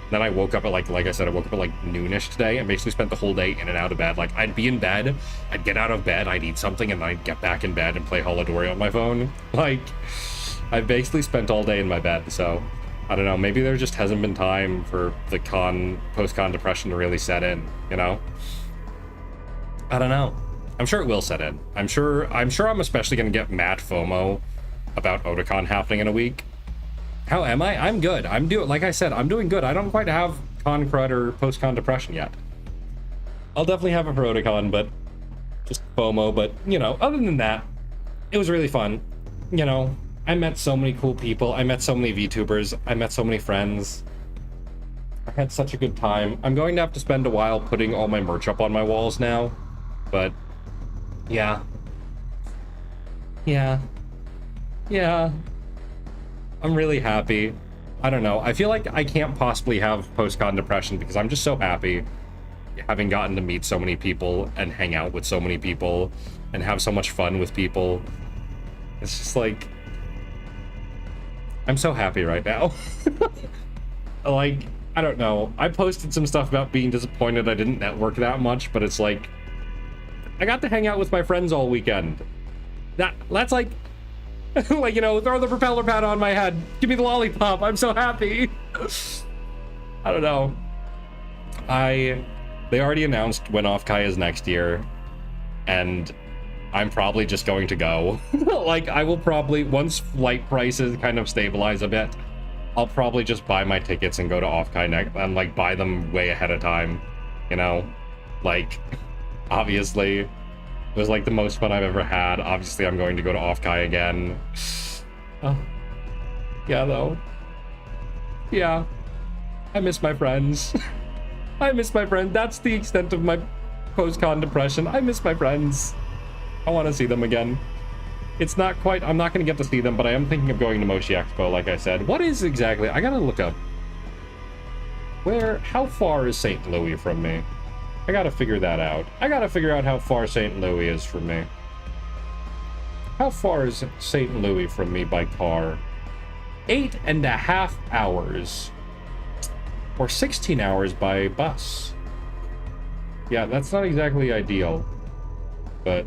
Then I woke up at, like I said, I woke up at, like, noonish today, and basically spent the whole day in and out of bed. Like, I'd be in bed, I'd get out of bed, I'd eat something, and then I'd get back in bed and play Holodori on my phone. Like, I basically spent all day in my bed, so I don't know, maybe there just hasn't been time for the post-con depression to really set in, you know? I don't know. I'm sure it will set in. I'm sure I'm especially gonna get mad FOMO about Otakon happening in a week. How am I? I'm good. Like I said, I'm doing good. I don't quite have con crud or post-con depression yet. I'll definitely have it for Otakon, but just FOMO. But, you know, other than that, it was really fun. You know, I met so many cool people. I met so many VTubers. I met so many friends. I had such a good time. I'm going to have to spend a while putting all my merch up on my walls now, but yeah. I'm really happy. I don't know. I feel like I can't possibly have post-con depression because I'm just so happy having gotten to meet so many people and hang out with so many people and have so much fun with people. It's just like, I'm so happy right now. Like, I don't know. I posted some stuff about being disappointed I didn't network that much, but it's like, I got to hang out with my friends all weekend. That's like, like, you know, throw the propeller pad on my head. Give me the lollipop. I'm so happy. I don't know. They already announced when OffKai is next year, and I'm probably just going to go. Like, I will probably, once flight prices kind of stabilize a bit, I'll probably just buy my tickets and go to OffKai next, and like buy them way ahead of time, you know? Like, obviously, it was like the most fun I've ever had. Obviously, I'm going to go to OffKai again. Oh, yeah, though. Yeah, I miss my friends. I miss my friends. That's the extent of my post-con depression. I miss my friends. I want to see them again. It's not quite, I'm not going to get to see them, but I am thinking of going to Moshi Expo, like I said. What is exactly, I gotta look up. How far is St. Louis from me? I gotta figure that out. I gotta figure out how far St. Louis is from me. How far is St. Louis from me by car? 8.5 hours. Or 16 hours by bus. Yeah, that's not exactly ideal. But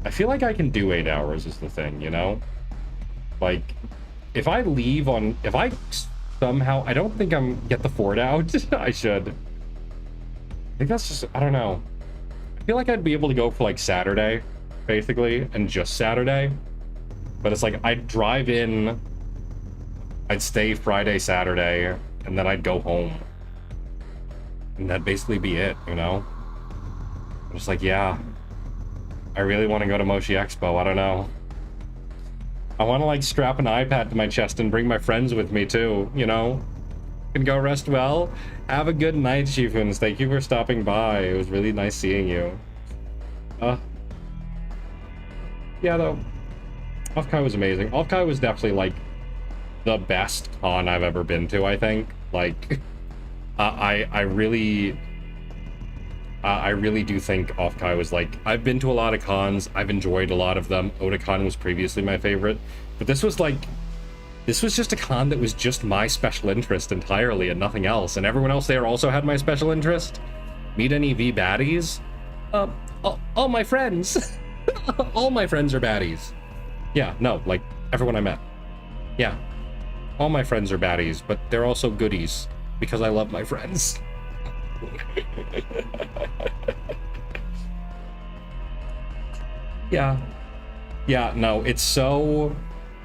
I feel like I can do 8 hours is the thing, you know? Like, if I somehow, I don't think get the Ford out. I should. I think that's just, I don't know. I feel like I'd be able to go for like Saturday, basically, and just Saturday. But it's like, I'd drive in, I'd stay Friday, Saturday, and then I'd go home. And that'd basically be it, you know? I'm just like, yeah. I really want to go to Moshi Expo, I don't know. I want to like strap an iPad to my chest and bring my friends with me too, you know? Can go rest well. Have a good night, Shifuns. Thank you for stopping by. It was really nice seeing you. Yeah, though. OffKai was amazing. OffKai was definitely like the best con I've ever been to, I think. Like, I really do think OffKai was like, I've been to a lot of cons, I've enjoyed a lot of them. Otakon was previously my favorite, but this was just a con that was just my special interest entirely and nothing else, and everyone else there also had my special interest. Meet any V baddies? all my friends, all my friends are baddies. Yeah, no, like everyone I met. Yeah, all my friends are baddies, but they're also goodies because I love my friends. Yeah. Yeah, no, it's so...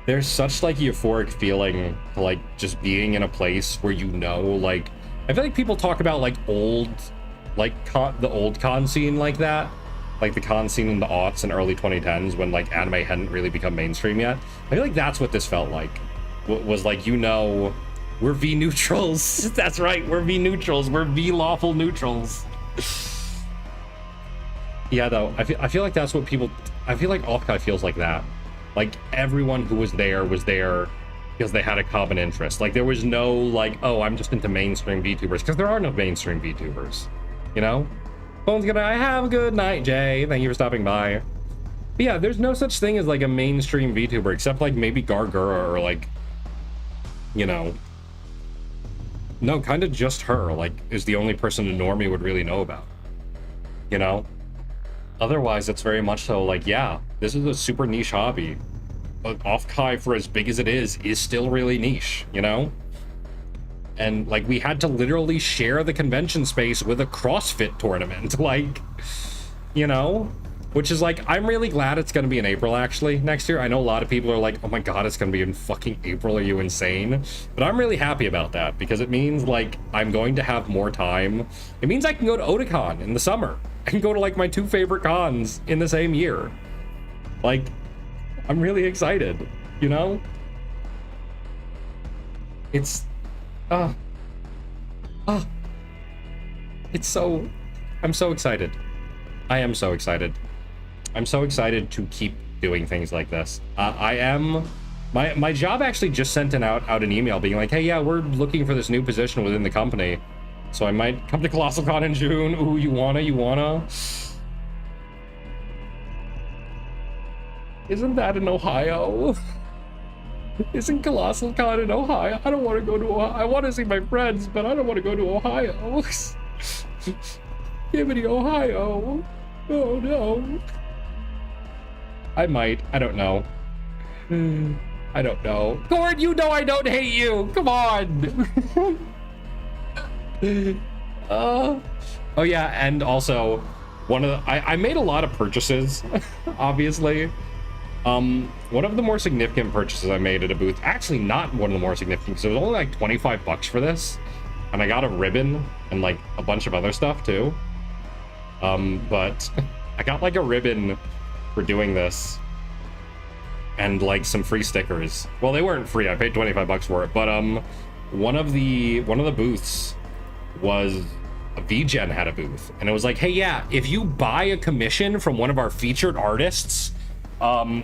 There's such, like, euphoric feeling to, like, just being in a place where you know, like... I feel like people talk about, like, old... Like, the old con scene like that. Like, the con scene in the aughts and early 2010s when, like, anime hadn't really become mainstream yet. I feel like that's what this felt like. Was, like, you know... We're V-neutrals. That's right, we're V-neutrals. We're V-lawful neutrals. Yeah, though, I feel like that's what people... I feel like OffKai feels like that. Like, everyone who was there because they had a common interest. Like, there was no, like, oh, I'm just into mainstream VTubers, because there are no mainstream VTubers, you know? Phone's gonna, have a good night, Jay. Thank you for stopping by. But yeah, there's no such thing as, like, a mainstream VTuber, except, like, maybe Gargura or, like, you know... No, kind of just her, like, is the only person a normie would really know about. You know? Otherwise, it's very much so like, yeah, this is a super niche hobby. OffKai, for as big as it is still really niche, you know? And, like, we had to literally share the convention space with a CrossFit tournament, like, you know? Which is, like, I'm really glad it's gonna be in April, actually, next year. I know a lot of people are like, oh my god, it's gonna be in fucking April, are you insane? But I'm really happy about that, because it means, like, I'm going to have more time. It means I can go to Otakon in the summer. I can go to, like, my 2 favorite cons in the same year. Like, I'm really excited, you know? It's... It's so... I'm so excited. I am so excited. I'm so excited to keep doing things like this. I am... My job actually just sent out an email being like, hey, yeah, we're looking for this new position within the company. So I might come to ColossalCon in June. Ooh, you wanna? Isn't that in Ohio? Isn't ColossalCon in Ohio? I don't want to go to Ohio. I want to see my friends, but I don't want to go to Ohio. Give me Ohio. Oh, no. I might. I don't know. I don't know. Gord, you know I don't hate you. Come on. Oh yeah, and also one of the I made a lot of purchases, obviously. One of the more significant purchases I made at a booth, actually not one of the more significant, because it was only like 25 bucks for this, and I got a ribbon and like a bunch of other stuff too. But I got like a ribbon for doing this and like some free stickers. Well, they weren't free, I paid 25 bucks for it, but one of the booths was VGen had a booth, and it was like, hey, yeah, if you buy a commission from one of our featured artists,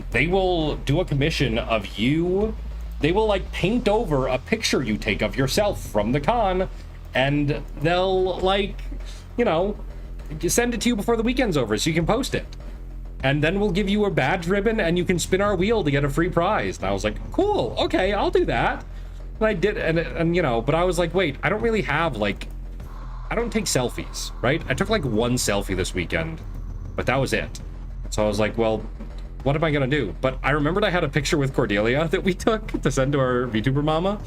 they will do a commission of you. They will like paint over a picture you take of yourself from the con, and they'll like, you know, send it to you before the weekend's over so you can post it. And then we'll give you a badge ribbon and you can spin our wheel to get a free prize. And I was like, cool, okay, I'll do that. And I did, and you know, but I was like, wait, I don't really have like, I don't take selfies, right? I took like one selfie this weekend, but that was it. So I was like, well, what am I gonna do? But I remembered I had a picture with Cordelia that we took to send to our VTuber mama,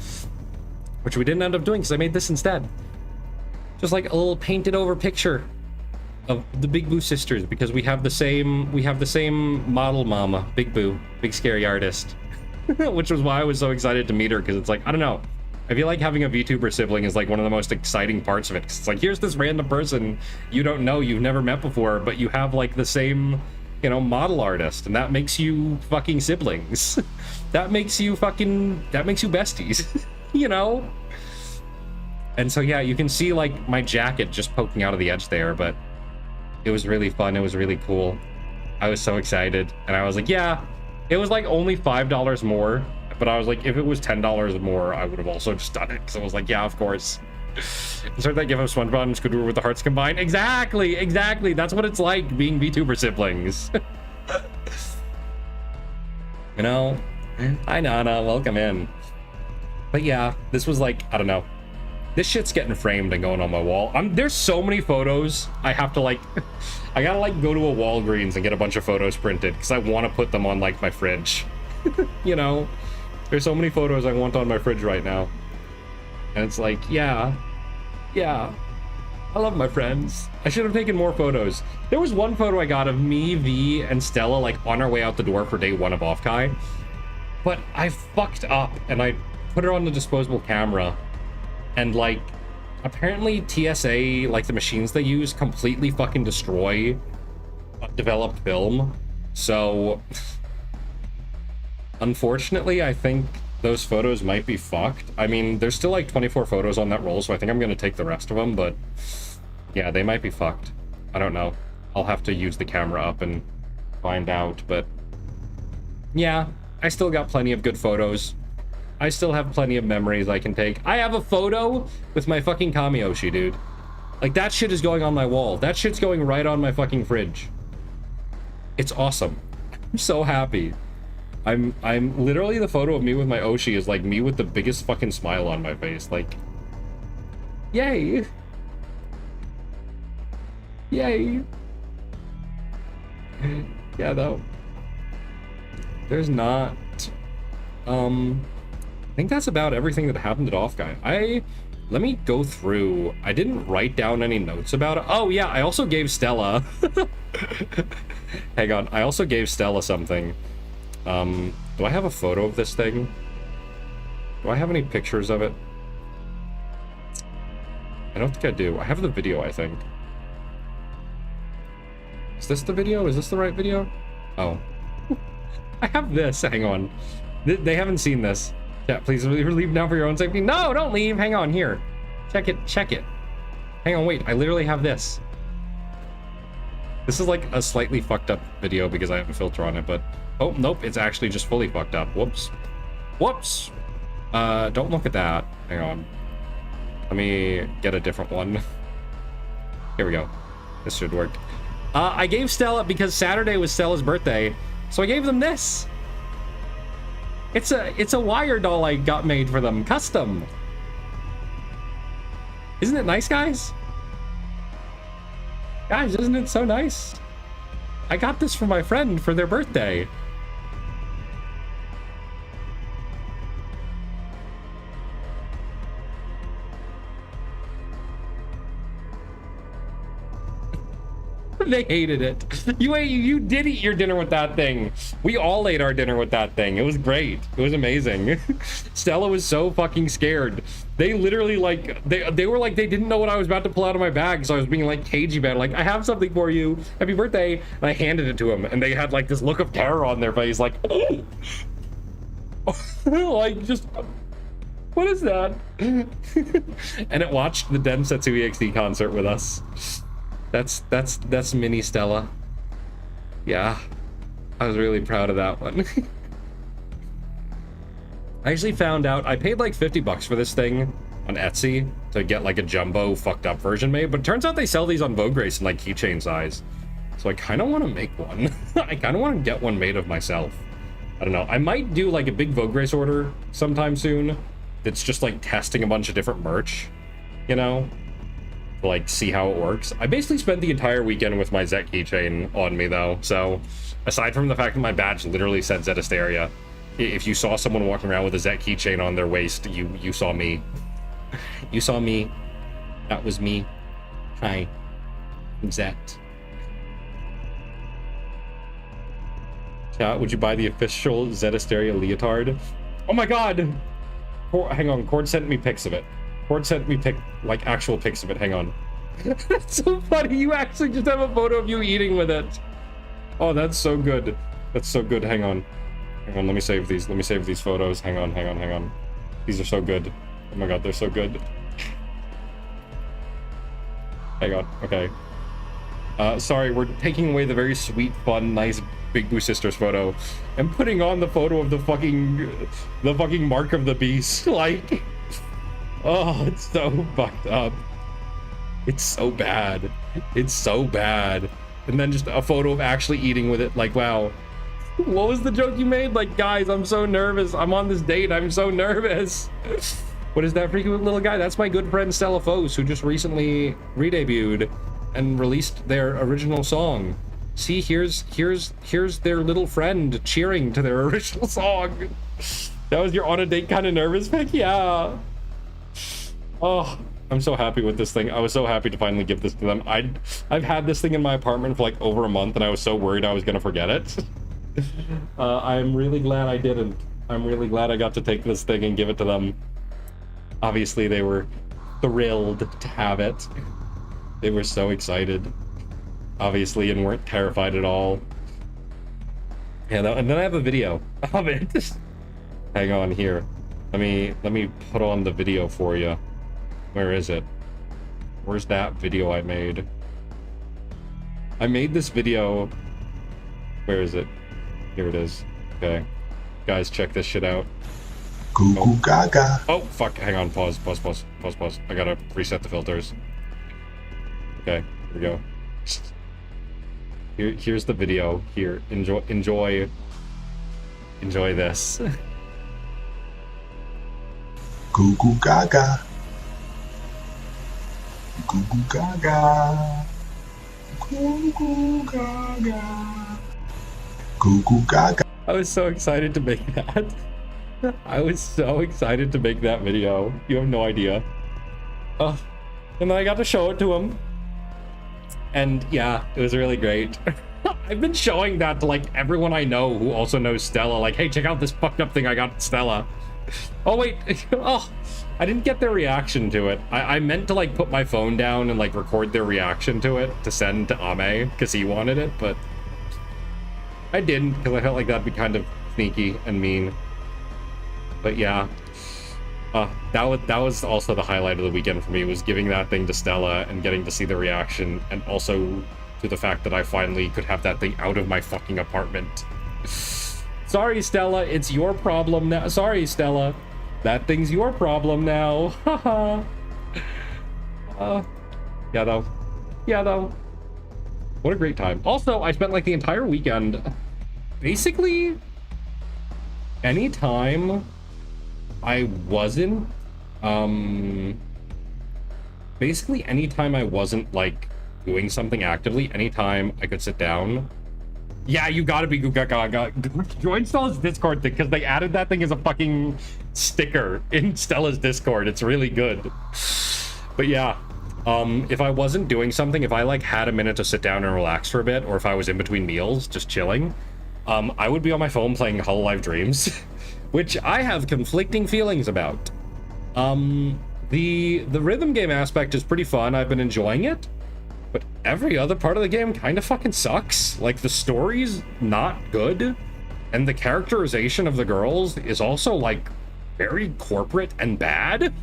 which we didn't end up doing because I made this instead. Just like a little painted over picture of the Big Boo sisters, because we have the same model mama, Big Boo, big scary artist. Which was why I was so excited to meet her, because it's like, I don't know, I feel like having a VTuber sibling is like one of the most exciting parts of it, 'cause it's like, here's this random person you don't know, you've never met before, but you have like the same, you know, model artist, and that makes you fucking siblings. that makes you besties. You know? And so yeah, you can see like my jacket just poking out of the edge there, but it was really fun, it was really cool. I was so excited, and I was like, yeah, it was like only $5 more, but I was like, if it was $10 more, I would have also just done it, because I was like, yeah, of course. Insert that gif of SpongeBob and Scooter with the hearts combined. Exactly, that's what it's like being VTuber siblings. You know? Hi, Nana, welcome in. But yeah, this was like, I don't know. This shit's getting framed and going on my wall. There's so many photos. I have to like, I gotta like go to a Walgreens and get a bunch of photos printed because I want to put them on like my fridge. You know, there's so many photos I want on my fridge right now. And it's like, yeah, I love my friends. I should have taken more photos. There was one photo I got of me, V, and Stella like on our way out the door for day 1 of OffKai. But I fucked up and I put her on the disposable camera. And like, apparently TSA, like the machines they use, completely fucking destroy developed film. So, unfortunately, I think those photos might be fucked. I mean, there's still like 24 photos on that roll, so I think I'm gonna take the rest of them, but yeah, they might be fucked. I don't know. I'll have to use the camera up and find out, but yeah, I still got plenty of good photos. I still have plenty of memories I can take. I have a photo with my fucking Kamiyoshi, dude. Like, that shit is going on my wall. That shit's going right on my fucking fridge. It's awesome. I'm so happy. I'm literally, the photo of me with my Oshi is like me with the biggest fucking smile on my face. Like, yay. Yay. Yeah, though. There's not, I think that's about everything that happened at OffKai. Let me go through. I didn't write down any notes about it. Oh yeah, I also gave Stella. Hang on, I also gave Stella something. Do I have a photo of this thing? Do I have any pictures of it? I don't think I do. I have the video, I think. Is this the video? Is this the right video? Oh. I have this. Hang on. They haven't seen this. Yeah, please leave now for your own safety. No, don't leave. Hang on, here. Check it, check it. Hang on, wait. I literally have this. This is like a slightly fucked up video because I have a filter on it, but... Oh, nope, it's actually just fully fucked up. Whoops. Whoops! Don't look at that. Hang on. Let me get a different one. Here we go. This should work. I gave Stella, because Saturday was Stella's birthday, so I gave them this. It's a wire doll I got made for them, custom. Isn't it nice, guys? Guys, isn't it so nice? I got this for my friend for their birthday. They hated it. You did eat your dinner with that thing. We all ate our dinner with that thing. It was great. It was amazing. Stella was so fucking scared. They literally like they were like, they didn't know what I was about to pull out of my bag, so I was being like cagey about it, like, I have something for you. Happy birthday. And I handed it to him, and they had like this look of terror on their face, like, oh. Like, just, what is that? And it watched the Densetsu EXD concert with us. That's mini Stella. Yeah, I was really proud of that one. I actually found out I paid like $50 for this thing on Etsy to get like a jumbo fucked up version made, but it turns out they sell these on Vogue Race in like keychain size. So I kind of want to make one. I kind of want to get one made of myself. I don't know. I might do like a big Vogue Race order sometime soon. That's just like testing a bunch of different merch, you know? Like, see how it works. I basically spent the entire weekend with my Zett keychain on me, though. So, aside from the fact that my badge literally said Zett Asteria, if you saw someone walking around with a Zett keychain on their waist, you saw me. You saw me. That was me. Hi. I'm Zett. Chat, would you buy the official Zett Asteria leotard? Oh my god! Hang on, Cord sent me pics of it. Cord sent me like actual pics of it. Hang on. That's so funny. You actually just have a photo of you eating with it. Oh, that's so good. That's so good. Hang on. Hang on. Let me save these. Let me save these photos. Hang on. Hang on. Hang on. These are so good. Oh my god, they're so good. Hang on. Okay. Sorry, we're taking away the very sweet, fun, nice Big Boo Sisters photo and putting on the photo of the fucking mark of the beast. Like. Oh, it's so fucked up. It's so bad. It's so bad. And then just a photo of actually eating with it. Like, wow. What was the joke you made? Like, guys, I'm so nervous. I'm on this date. I'm so nervous. What is that freaking little guy? That's my good friend Stella Fose, who just recently re-debuted and released their original song. See, here's their little friend cheering to their original song. That was your on a date kind of nervous pick? Yeah. Oh, I'm so happy with this thing. I was so happy to finally give this to them. I've had this thing in my apartment for like over a month, and I was so worried I was gonna forget it. I'm really glad I didn't. I'm really glad I got to take this thing and give it to them. Obviously, they were thrilled to have it. They were so excited, obviously, and weren't terrified at all. Yeah, and then I have a video of it. Hang on here. Let me put on the video for you. Where is it? Where's that video I made? I made this video. Where is it? Here it is. Okay. Guys, check this shit out. Goo goo gaga. Oh, fuck. Hang on. Pause. I gotta reset the filters. Okay, here we go. Here's the video. Here, enjoy this. Goo goo gaga. Goo goo gaga. Goo goo gaga. Goo goo gaga. I was so excited to make that. I was so excited to make that video. You have no idea. Oh, and then I got to show it to him. And yeah, it was really great. I've been showing that to like everyone I know who also knows Stella. Like, hey, check out this fucked up thing I got Stella. Oh wait, oh, I didn't get their reaction to it. I meant to like put my phone down and like record their reaction to it to send to Ame because he wanted it, but I didn't because I felt like that'd be kind of sneaky and mean. But yeah, that was also the highlight of the weekend for me, was giving that thing to Stella and getting to see the reaction, and also to the fact that I finally could have that thing out of my fucking apartment. Sorry, Stella, it's your problem now. Sorry, Stella, that thing's your problem now. Haha. Yeah, though. What a great time. Also, I spent like the entire weekend, basically, anytime I wasn't, basically anytime I wasn't like doing something actively, anytime I could sit down. Yeah, you gotta be Gaga. Join Stella's Discord thing, because they added that thing as a fucking sticker in Stella's Discord. It's really good. But yeah, if I wasn't doing something, if I like had a minute to sit down and relax for a bit, or if I was in between meals just chilling, I would be on my phone playing Hololive Dreams, which I have conflicting feelings about. The rhythm game aspect is pretty fun. I've been enjoying it, but every other part of the game kind of fucking sucks. Like, the story's not good, and the characterization of the girls is also like very corporate and bad.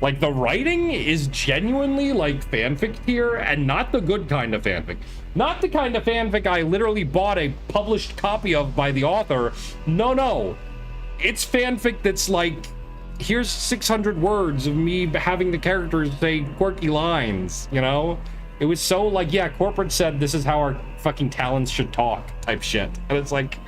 Like, the writing is genuinely like fanfic tier, and not the good kind of fanfic. Not the kind of fanfic I literally bought a published copy of by the author. No. It's fanfic that's like, here's 600 words of me having the characters say quirky lines, you know? It was so like, yeah, corporate said this is how our fucking talents should talk type shit. And it's like,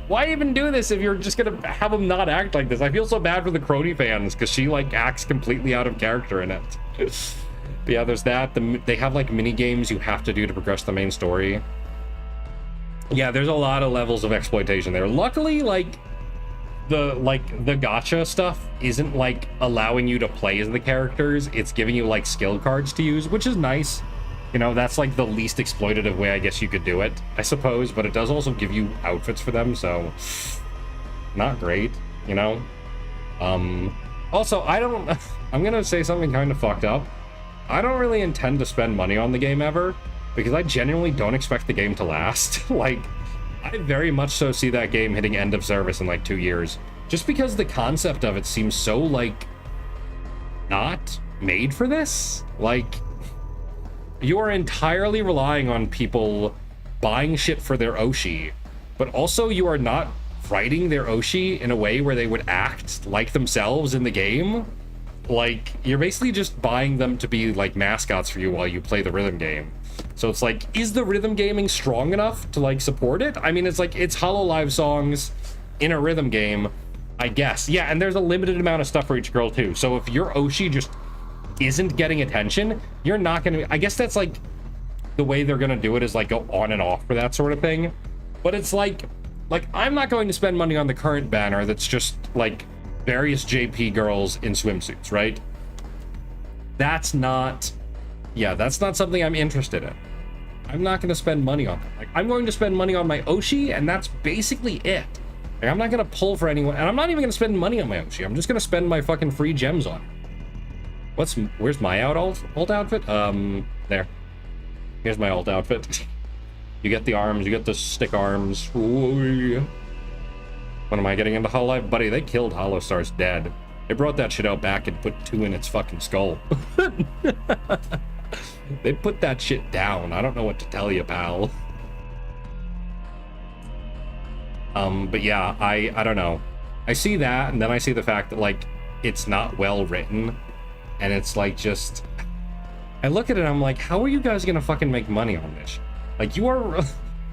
why even do this if you're just gonna have them not act like this? I feel so bad for the Crony fans, because she like acts completely out of character in it. But yeah, there's that. They have like mini games you have to do to progress the main story. Yeah, there's a lot of levels of exploitation there. Luckily, like the gacha stuff isn't like allowing you to play as the characters. It's giving you like skill cards to use, which is nice. You know, that's like the least exploitative way I guess you could do it, I suppose, but it does also give you outfits for them, so not great, you know? Also, I'm gonna say something kind of fucked up. I don't really intend to spend money on the game ever, because I genuinely don't expect the game to last. Like, I very much so see that game hitting end of service in like 2 years, just because the concept of it seems so like not made for this. Like, you are entirely relying on people buying shit for their Oshi, but also you are not writing their Oshi in a way where they would act like themselves in the game. Like, you're basically just buying them to be like mascots for you while you play the rhythm game. So it's like, is the rhythm gaming strong enough to like support it? I mean, it's like, it's Hololive songs in a rhythm game, I guess. Yeah, and there's a limited amount of stuff for each girl too. So if your Oshi just isn't getting attention, you're not gonna, I guess that's like the way they're gonna do it, is like go on and off for that sort of thing. But it's like I'm not going to spend money on the current banner that's just like various JP girls in swimsuits, right? That's not, yeah, that's not something I'm interested in. I'm not going to spend money on that. Like, I'm going to spend money on my Oshi, and that's basically it. Like, I'm not going to pull for anyone, and I'm not even going to spend money on my Oshi. I'm just going to spend my fucking free gems on it. Where's my alt outfit? There. Here's my alt outfit. You get the arms, you get the stick arms. Ooh. When am I getting into Hololive? Buddy, they killed Holostar's dead. They brought that shit out back and put 2 in its fucking skull. They put that shit down. I don't know what to tell you, pal. But yeah, I don't know. I see that, and then I see the fact that, like, it's not well written, and it's like, just, I look at it and I'm like, how are you guys gonna fucking make money on this? Like, you are,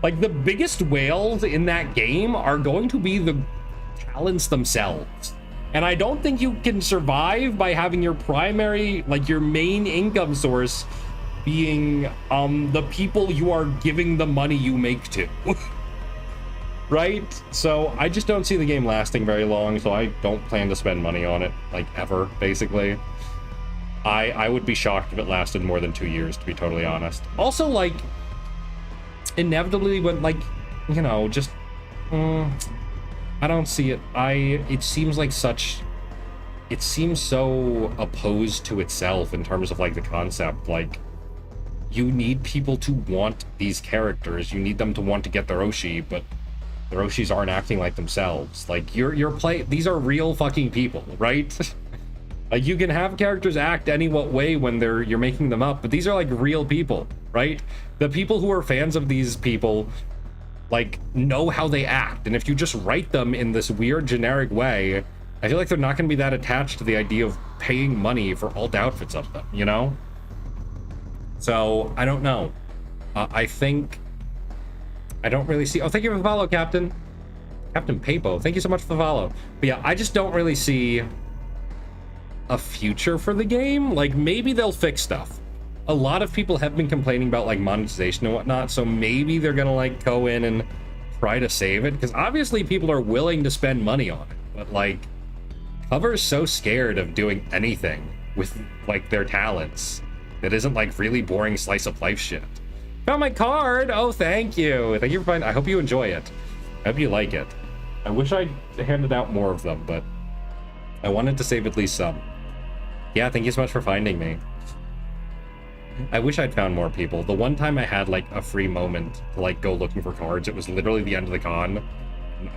like, the biggest whales in that game are going to be the talents themselves. And I don't think you can survive by having your primary, like, your main income source being the people you are giving the money you make to. Right? So I just don't see the game lasting very long, so I don't plan to spend money on it, like, ever, basically. I would be shocked if it lasted more than 2 years, to be totally honest. Also, like, inevitably, when, like, you know, just I don't see it. It seems like it seems so opposed to itself in terms of, like, the concept. Like, you need people to want these characters, you need them to want to get their Oshi, but their Oshis aren't acting like themselves. Like, these are real fucking people, right? Like, you can have characters act any what way when you're making them up, but these are, like, real people, right? The people who are fans of these people, like, know how they act, and if you just write them in this weird generic way, I feel like they're not going to be that attached to the idea of paying money for alt outfits of them, you know? So I don't know. I think I don't really see. Oh, thank you for the follow, Captain Papo. Thank you so much for the follow. But yeah, I just don't really see a future for the game. Like, maybe they'll fix stuff. A lot of people have been complaining about, like, monetization and whatnot, so maybe they're gonna, like, go in and try to save it, because obviously people are willing to spend money on it, but, like, Cover's so scared of doing anything with, like, their talents that isn't, like, really boring slice of life shit. Found my card! Oh, thank you! Thank you for finding. I hope you enjoy it. I hope you like it. I wish I'd handed out more of them, but I wanted to save at least some. Yeah, thank you so much for finding me. I wish I'd found more people. The one time I had, like, a free moment to, like, go looking for cards, it was literally the end of the con.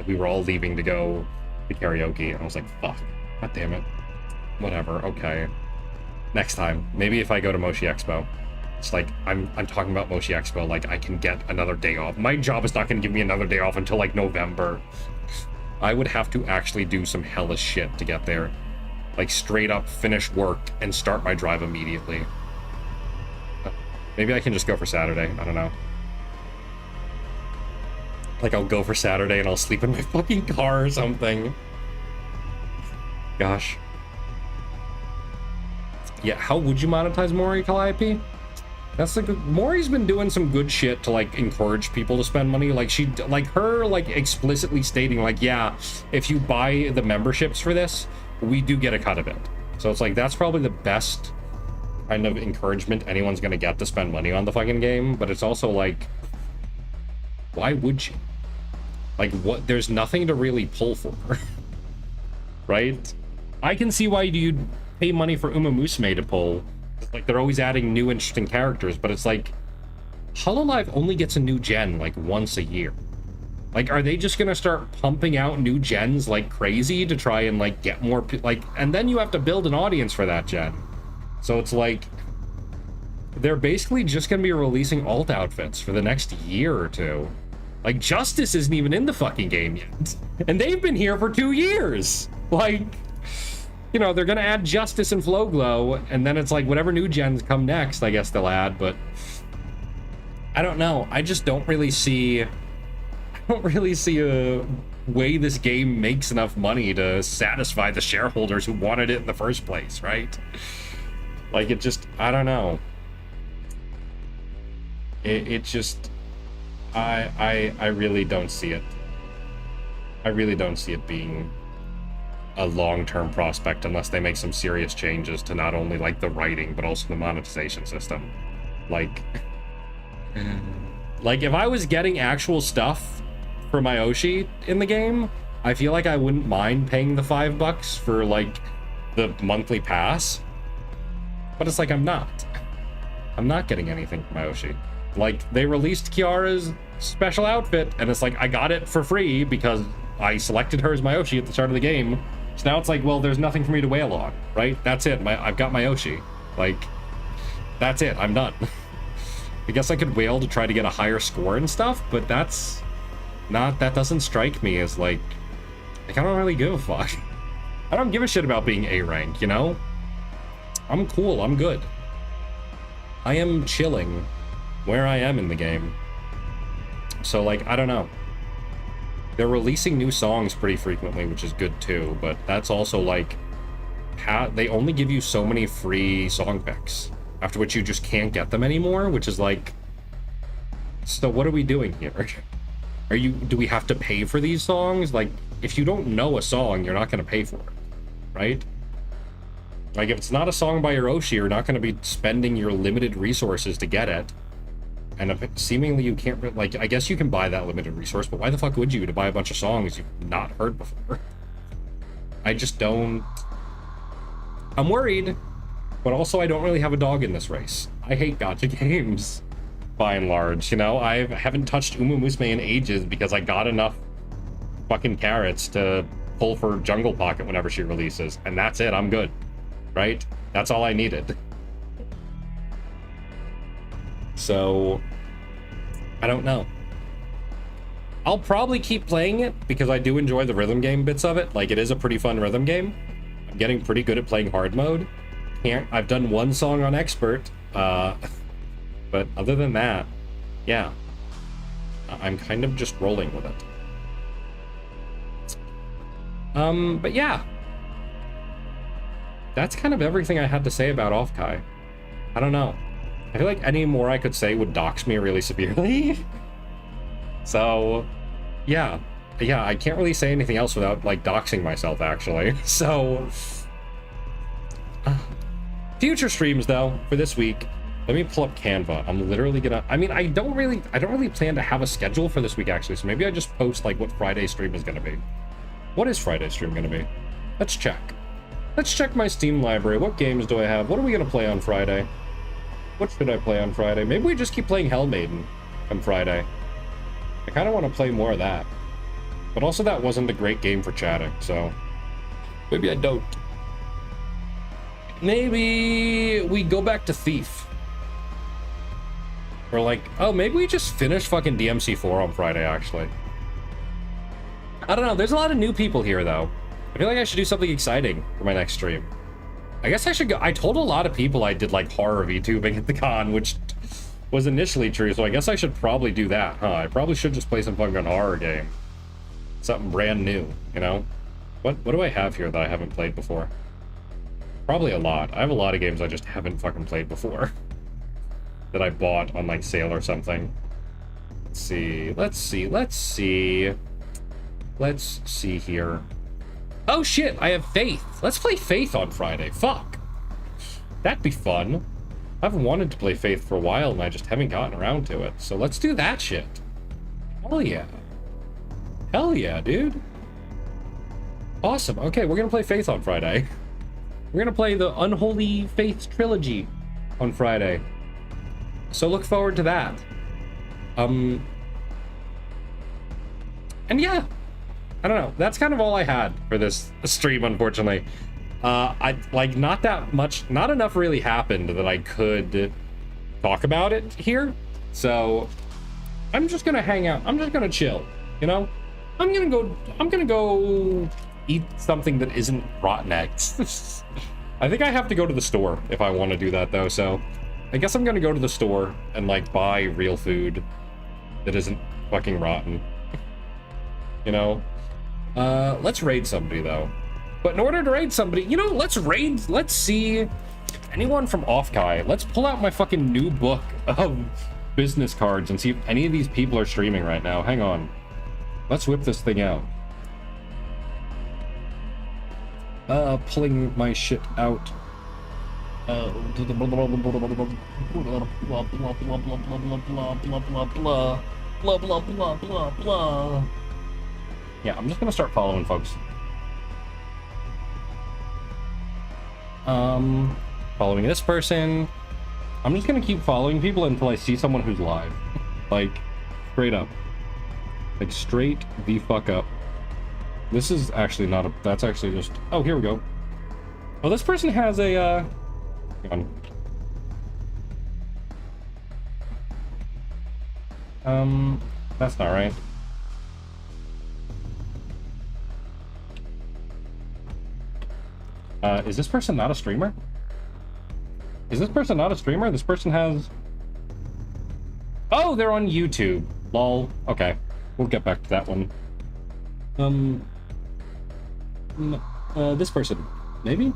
We were all leaving to go to karaoke, and I was like, fuck. God damn it. Whatever, okay. Next time. Maybe if I go to Moshi Expo. It's like, I'm talking about Moshi Expo, like, I can get another day off. My job is not going to give me another day off until, like, November. I would have to actually do some hellish shit to get there. Like, straight up finish work and start my drive immediately. Maybe I can just go for Saturday. I don't know. Like, I'll go for Saturday and I'll sleep in my fucking car or something. Gosh. Yeah, how would you monetize Mori, Calliope? That's the good. Mori's been doing some good shit to, like, encourage people to spend money. Like, her explicitly stating, like, yeah, if you buy the memberships for this, we do get a cut of it. So it's like, that's probably the best kind of encouragement anyone's gonna get to spend money on the fucking game. But it's also like, why would you? Like, what? There's nothing to really pull for. Right? I can see why you'd pay money for Uma Musume to pull. Like, they're always adding new interesting characters, but it's like, Hololive only gets a new gen, like, once a year. Like, are they just gonna start pumping out new gens like crazy to try and, like, get more, like, and then you have to build an audience for that gen. So it's like, they're basically just gonna be releasing alt outfits for the next year or two. Like, Justice isn't even in the fucking game yet. And they've been here for 2 years. Like, you know, they're gonna add Justice and Flow Glow, and then it's like, whatever new gens come next, I guess they'll add, but I don't know. I just don't really see, way this game makes enough money to satisfy the shareholders who wanted it in the first place, right? Like, it just, I don't know. It just, I really don't see it. I really don't see it being a long-term prospect unless they make some serious changes to not only like the writing but also the monetization system. Like if I was getting actual stuff for my Oshi in the game, I feel like I wouldn't mind paying the $5 for like the monthly pass. But it's like I'm not getting anything from my Oshi. Like, they released Kiara's special outfit and it's like I got it for free because I selected her as my Oshi at the start of the game. So now it's like, well, there's nothing for me to wail on, right? That's it. I've got my Oshi. Like, that's it. I'm done. I guess I could wail to try to get a higher score and stuff, but that doesn't strike me as like I don't really give a fuck. I don't give a shit about being A rank, you know? I'm cool. I'm good. I am chilling where I am in the game. So, like, I don't know. They're releasing new songs pretty frequently, which is good too, but that's also like they only give you so many free song picks, after which you just can't get them anymore, which is like, so what are we doing here? Do we have to pay for these songs? Like, if you don't know a song, you're not going to pay for it, right? Like, if it's not a song by your Oshi, you're not going to be spending your limited resources to get it. And if seemingly you can't, like, I guess you can buy that limited resource, but why the fuck would you to buy a bunch of songs you've not heard before? I just don't. I'm worried, but also I don't really have a dog in this race. I hate gacha games, by and large, you know? I haven't touched Uma Musume in ages because I got enough fucking carrots to pull for Jungle Pocket whenever she releases, and that's it. I'm good, right? That's all I needed. So, I don't know. I'll probably keep playing it because I do enjoy the rhythm game bits of it. Like, it is a pretty fun rhythm game. I'm getting pretty good at playing hard mode. I've done one song on expert, but other than that, yeah, I'm kind of just rolling with it. But yeah, that's kind of everything I had to say about OffKai. I don't know. I feel like any more I could say would dox me really severely. So, yeah, I can't really say anything else without, like, doxing myself, actually. So, future streams, though, for this week. Let me pull up Canva. I'm literally gonna, I mean, I don't really plan to have a schedule for this week, actually, so maybe I just post, like, what Friday's stream is gonna be. What is Friday's stream gonna be? Let's check. Let's check my Steam library. What games do I have? What are we gonna play on Friday? What should I play on Friday? Maybe we just keep playing Hell Maiden on Friday. I kind of want to play more of that. But also that wasn't a great game for chatting, so maybe I don't. Maybe we go back to Thief. Or like, oh, maybe we just finish fucking DMC4 on Friday, actually. I don't know, there's a lot of new people here, though. I feel like I should do something exciting for my next stream. I guess I should go. I told a lot of people I did like horror VTubing at the con, which was initially true, so I guess I should probably do that, huh? I probably should just play some fucking horror game. Something brand new, you know? What do I have here that I haven't played before? Probably a lot. I have a lot of games I just haven't fucking played before. That I bought on like sale or something. Let's see here. Oh shit, I have Faith. Let's play Faith on Friday. Fuck. That'd be fun. I've wanted to play Faith for a while and I just haven't gotten around to it. So let's do that shit. Hell yeah. Hell yeah, dude. Awesome. Okay, we're gonna play Faith on Friday. We're gonna play the Unholy Faith trilogy on Friday. So look forward to that. And yeah. I don't know. That's kind of all I had for this stream, unfortunately. I like not enough really happened that I could talk about it here. So I'm just gonna hang out. I'm just gonna chill, you know? I'm gonna go eat something that isn't rotten eggs. I think I have to go to the store if I want to do that though, so I guess I'm gonna go to the store and like buy real food that isn't fucking rotten. You know? Let's raid somebody though. But in order to raid somebody, you know, let's see anyone from OffKai. Let's pull out my fucking new book of business cards and see if any of these people are streaming right now. Hang on. Let's whip this thing out. Pulling my shit out. Yeah, I'm just gonna start following folks. Following this person. I'm just gonna keep following people until I see someone who's live. Like, straight up. Like, straight the fuck up. This is actually not a... That's actually just... Oh, here we go. Oh, this person has a, hang on. That's not right. Is this person not a streamer? Is this person not a streamer? This person has... Oh, they're on YouTube. Lol. Okay. We'll get back to that one. This person. Maybe?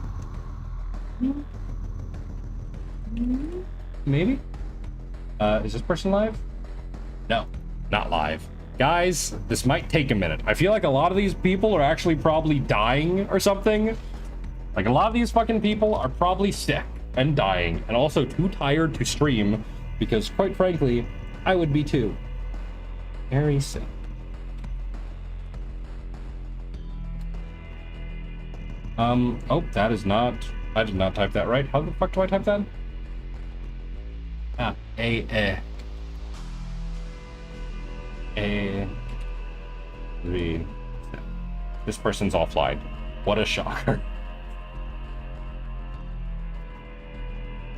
Maybe? Is this person live? No, not live. Guys, this might take a minute. I feel like a lot of these people are actually probably dying or something. Like, a lot of these fucking people are probably sick and dying and also too tired to stream because, quite frankly, I would be too. Very sick. Oh, that is not... I did not type that right. How the fuck do I type that? Ah, A, V. This person's offline. What a shocker.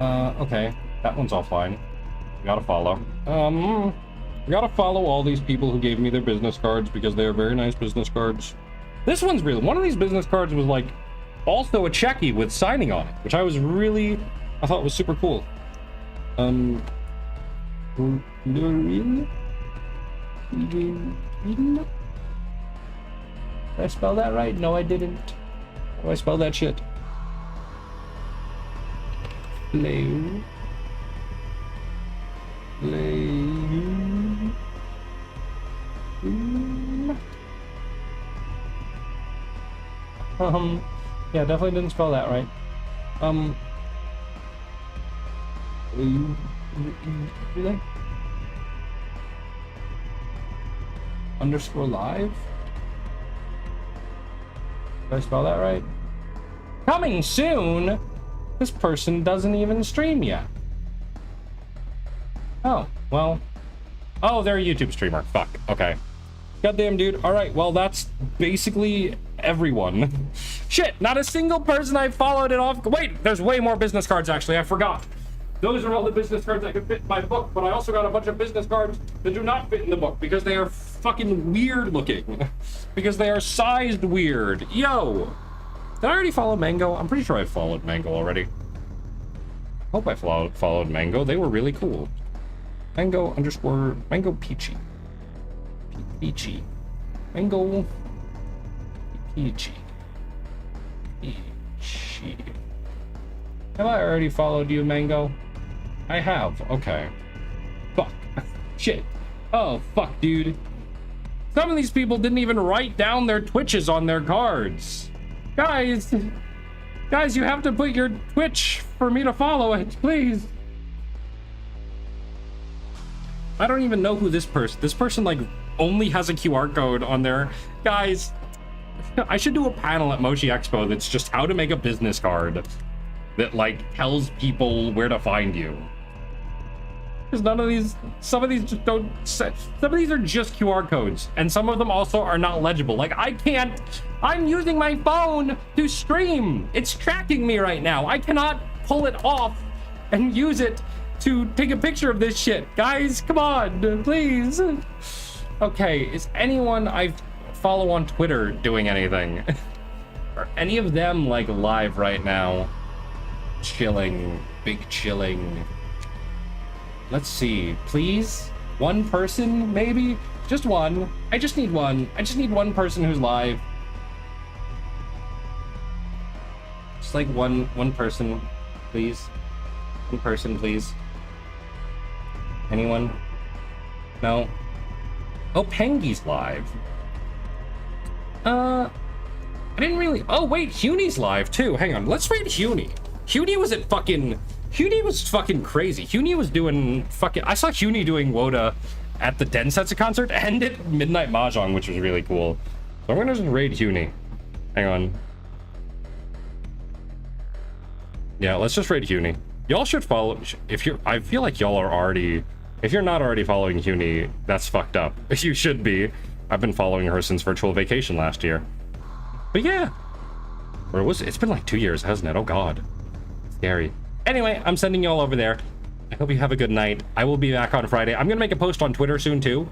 Okay. That one's offline. We gotta follow. We gotta follow all these people who gave me their business cards because they are very nice business cards. This one's real. One of these business cards was like also a checky with signing on it, which I thought was super cool. Did I spell that right? No, I didn't. How do I spell that shit? Hello. Yeah, definitely didn't spell that right. Really? Underscore live? Did I spell that right? Coming soon? This person doesn't even stream yet. Oh, well. Oh, they're a YouTube streamer. Fuck. Okay. Goddamn, dude. Alright, well, that's basically everyone. Shit, not a single person I followed it off. Wait, there's way more business cards, actually. I forgot. Those are all the business cards that could fit in my book, but I also got a bunch of business cards that do not fit in the book because they are fucking weird looking. Because they are sized weird. Yo! Did I already follow Mango? I'm pretty sure I followed Mango already. Hope I followed Mango. They were really cool. Mango Peachy. Peachy. Mango Peachy. Peachy. Have I already followed you, Mango? I have. Okay. Fuck. Shit. Oh, fuck, dude. Some of these people didn't even write down their Twitches on their cards. Guys, you have to put your Twitch for me to follow it, please. I don't even know who this person, like, only has a QR code on there. Guys, I should do a panel at Mochi Expo that's just how to make a business card that, like, tells people where to find you. Because some of these just don't, some of these are just QR codes, and some of them also are not legible. Like, I'm using my phone to stream. It's tracking me right now. I cannot pull it off and use it to take a picture of this shit. Guys, come on, please. Okay, is anyone I follow on Twitter doing anything? Are any of them, like, live right now? Chilling, big chilling. Let's see, please? One person, maybe? Just one. I just need one. I just need one person who's live. Just like one person, please. One person, please. Anyone? No? Oh, Pengy's live. I didn't really... Oh, wait, Hunie's live, too. Hang on, let's raid Hunie. Hunie was fucking crazy. Hunie was doing fucking... I saw Hunie doing Woda at the Densetsu concert and at Midnight Mahjong, which was really cool. So I'm gonna just raid Hunie. Hang on. Yeah, let's just raid Hunie. Y'all should follow... If you're... I feel like y'all are already... If you're not already following Hunie, that's fucked up. You should be. I've been following her since Virtual Vacation last year. But yeah. Or it's been like 2 years, hasn't it? Oh god. Scary. Anyway, I'm sending y'all over there. I hope you have a good night. I will be back on Friday. I'm gonna make a post on Twitter soon too.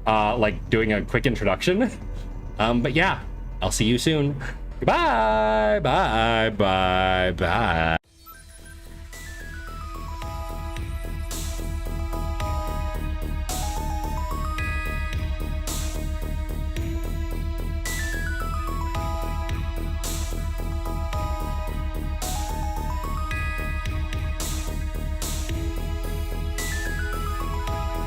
Like doing a quick introduction. But yeah, I'll see you soon. Goodbye, bye, bye, bye.